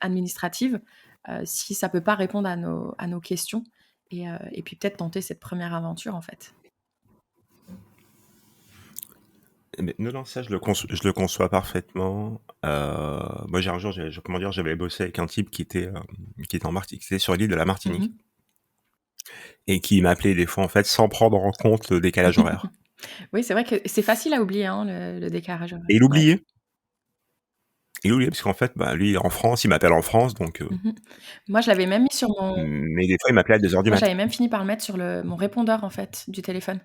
administratives, si ça peut pas répondre à nos questions. Et puis peut-être tenter cette première aventure, en fait. Mais non, ça, je le conçois parfaitement. Moi, j'ai un jour, comment dire, j'avais bossé avec un type qui était en Martinique, qui était sur l'île de la Martinique, et qui m'appelait des fois, en fait, sans prendre en compte le décalage horaire. Oui, c'est vrai que c'est facile à oublier, hein, le décalage horaire. Et il Ouais. oubliait. Il oubliait, parce qu'en fait, bah, lui, il est en France, il m'appelle en France, donc... Moi, je l'avais même mis sur mon... Mais des fois, il m'appelait à 2h du Moi, mat. j'avais même fini par le mettre sur mon répondeur, en fait, du téléphone.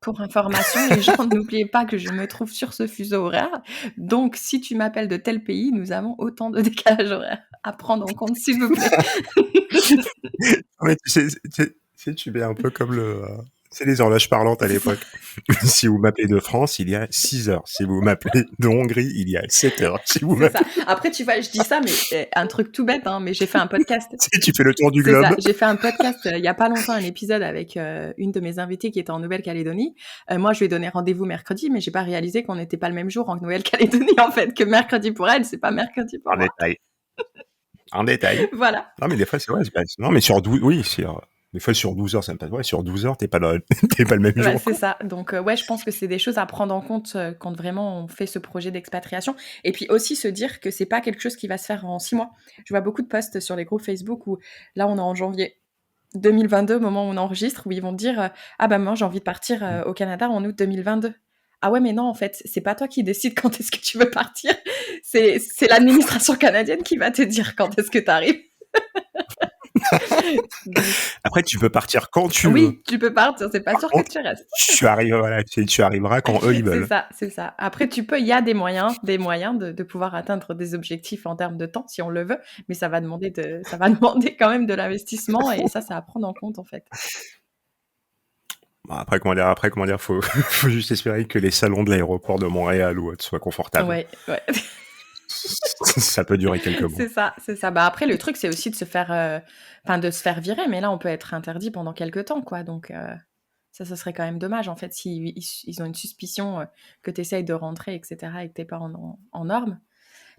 Pour information, les gens, n'oubliez pas que je me trouve sur ce fuseau horaire. Donc, si tu m'appelles de tel pays, nous avons autant de décalage horaire à prendre en compte, s'il vous plaît. Ouais, tu mets un peu comme c'est les horloges parlantes à l'époque. Si vous m'appelez de France, il y a 6 heures. Si vous m'appelez de Hongrie, il y a 7 heures. Si vous C'est ça. m'appelez... Après, tu vois, je dis ça, mais un truc tout bête, hein, mais j'ai fait un podcast. Si tu fais le tour du C'est globe. ça. J'ai fait un podcast il y a pas longtemps, un épisode avec une de mes invitées qui était en Nouvelle-Calédonie. Moi, je lui ai donné rendez-vous mercredi, mais j'ai pas réalisé qu'on n'était pas le même jour en Nouvelle-Calédonie, en fait, que mercredi pour elle, c'est pas mercredi pour En moi. détail. En détail. Voilà. Non, mais des fois, c'est vrai. Non, mais sur 12, oui, des fois, sur 12 heures, ça me passe. Ouais, sur 12 heures, t'es pas le même Ouais, jour. c'est ça. Donc, ouais, je pense que c'est des choses à prendre en compte quand vraiment on fait ce projet d'expatriation. Et puis aussi se dire que c'est pas quelque chose qui va se faire en 6 mois. Je vois beaucoup de posts sur les groupes Facebook où là, on est en janvier 2022, au moment où on enregistre, où ils vont dire ah bah moi j'ai envie de partir au Canada en août 2022. Ah ouais, mais non, en fait, c'est pas toi qui décide quand est-ce que tu veux partir. C'est l'administration canadienne qui va te dire quand est-ce que tu arrives. Donc, Après, tu peux partir quand tu veux. oui, tu peux partir, c'est pas Par sûr contre, que tu restes. tu arrives, voilà, tu arriveras quand eux, ils veulent. C'est ça. Après, il y a des moyens de pouvoir atteindre des objectifs en termes de temps, si on le veut, mais ça va demander quand même de l'investissement, et ça à prendre en compte, en fait. Bon, après, comment dire, faut juste espérer que les salons de l'aéroport de Montréal ou autre soient confortables. Ouais. Ça peut durer quelques mois. C'est ça. Bah, après, le truc, c'est aussi de se faire virer, mais là, on peut être interdit pendant quelques temps, quoi. Donc, ça serait quand même dommage, en fait, si ils ont une suspicion que tu essayes de rentrer, etc., et que t'es pas en norme.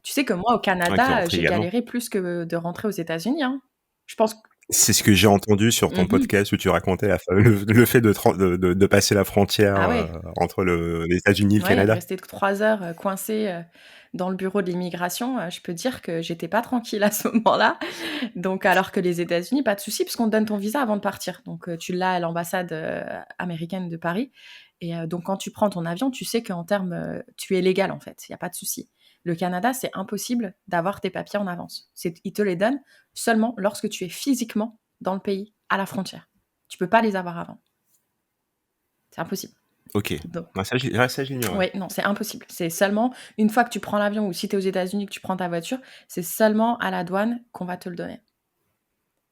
Tu sais que moi, au Ouais, qui est Canada, rentré j'ai également. galéré plus que de rentrer aux États-Unis, hein. Je pense que... C'est ce que j'ai entendu sur ton podcast où tu racontais le fait de passer la frontière Ah ouais. entre les États-Unis et le Ouais, Canada. rester 3 heures coincée dans le bureau de l'immigration, je peux dire que j'étais pas tranquille à ce moment-là. Donc, alors que les États-Unis, pas de souci, puisqu'on te donne ton visa avant de partir. Donc, tu l'as à l'ambassade américaine de Paris. Et donc, quand tu prends ton avion, tu sais qu'en termes, tu es légal, en fait. Il n'y a pas de souci. Le Canada, c'est impossible d'avoir tes papiers en avance. Ils te les donnent seulement lorsque tu es physiquement dans le pays, à la frontière. Tu peux pas les avoir avant. C'est impossible. Ok. Donc, Ça, j'ignore. oui, non, c'est impossible. C'est seulement une fois que tu prends l'avion, ou si tu es aux États-Unis, que tu prends ta voiture, c'est seulement à la douane qu'on va te le donner.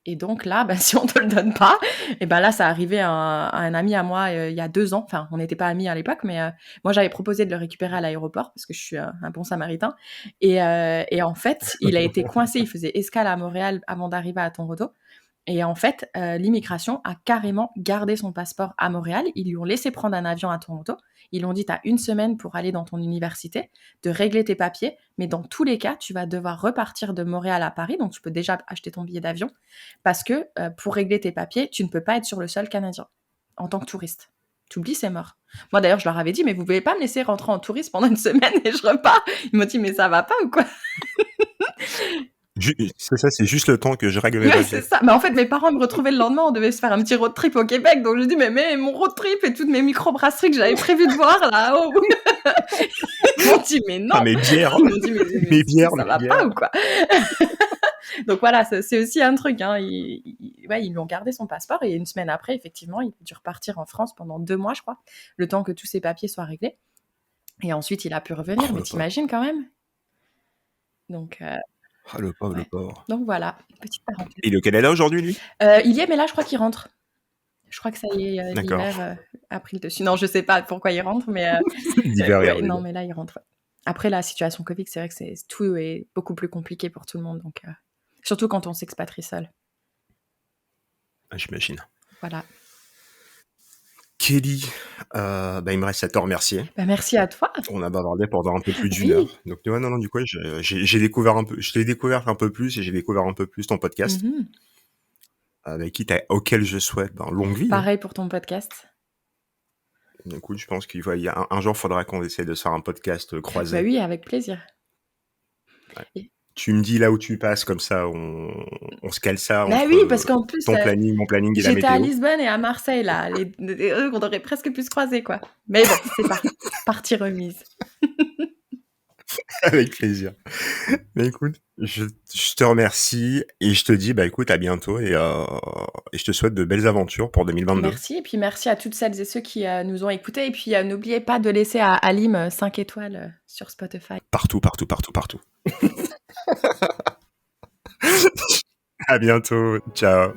Et donc là, si on te le donne pas, et là, ça arrivait à un ami à moi il y a 2 ans. Enfin, on n'était pas amis à l'époque, mais moi, j'avais proposé de le récupérer à l'aéroport parce que je suis un bon samaritain. Et en fait, il a été coincé. Il faisait escale à Montréal avant d'arriver à Toronto. Et en fait, l'immigration a carrément gardé son passeport à Montréal. Ils lui ont laissé prendre un avion à Toronto. Ils lui ont dit, tu as 1 semaine pour aller dans ton université, de régler tes papiers. Mais dans tous les cas, tu vas devoir repartir de Montréal à Paris. Donc, tu peux déjà acheter ton billet d'avion. Parce que pour régler tes papiers, tu ne peux pas être sur le sol canadien en tant que touriste. Tu oublies, c'est mort. Moi, d'ailleurs, je leur avais dit, mais vous pouvez pas me laisser rentrer en touriste pendant 1 semaine et je repars. Ils m'ont dit, mais ça va pas ou quoi? C'est ça, c'est juste le temps que je règle mes Ouais, papiers. c'est ça. Mais en fait, mes parents me retrouvaient le lendemain, on devait se faire un petit road trip au Québec. Donc, je dis, mais mon road trip et toutes mes microbrasseries que j'avais prévu de voir là. Oh. Ils m'ont dit, mais non. Ah, mes bières. Ils m'ont dit, mais bières, ça va pas ou quoi? Donc voilà, c'est aussi un truc. Hein. Ils lui ont gardé son passeport et 1 semaine après, effectivement, il a dû repartir en France pendant 2 mois, je crois, le temps que tous ses papiers soient réglés. Et ensuite, il a pu revenir. Mais t'imagines quand même? Donc, Ah, le pauvre, le Ouais. pauvre. Donc voilà, petite parenthèse. Il est au Canada aujourd'hui, lui? Il y est, mais là, je crois qu'il rentre. Je crois que ça y est, l'hiver, D'accord. a pris le dessus. Non, je sais pas pourquoi il rentre, mais L'hiver est ouais, non, arrivé. mais là, il rentre, ouais. Après la situation Covid, c'est vrai que tout est beaucoup plus compliqué pour tout le monde, donc surtout quand on s'expatrie seul. Ah, j'imagine. Voilà. Kelly, il me reste à te remercier. Bah, merci à toi. On a bavardé pendant un peu plus d'1 heure. Oui. Donc ouais, non, du coup, j'ai découvert un peu, je t'ai découvert un peu plus et j'ai découvert un peu plus ton podcast, Mmh. avec auquel je souhaite longue vie. Pareil pour ton podcast. Écoute, je pense un jour, faudra qu'on essaie de se faire un podcast Bah croisé. oui, avec plaisir. Ouais. Et Tu me dis là où tu passes, comme ça, on se cale ça bah entre oui, parce qu'en plus, ton planning, mon planning et la j'étais à météo. Lisbonne et à Marseille là, on aurait presque pu se croiser, quoi. Mais bon, c'est partie remise. Avec plaisir. Mais écoute, je te remercie et je te dis, écoute, à bientôt et je te souhaite de belles aventures pour 2022. Merci et puis merci à toutes celles et ceux qui, nous ont écoutés et puis, n'oubliez pas de laisser à Alim, 5 étoiles, sur Spotify. Partout, partout, partout, partout. À bientôt. Ciao.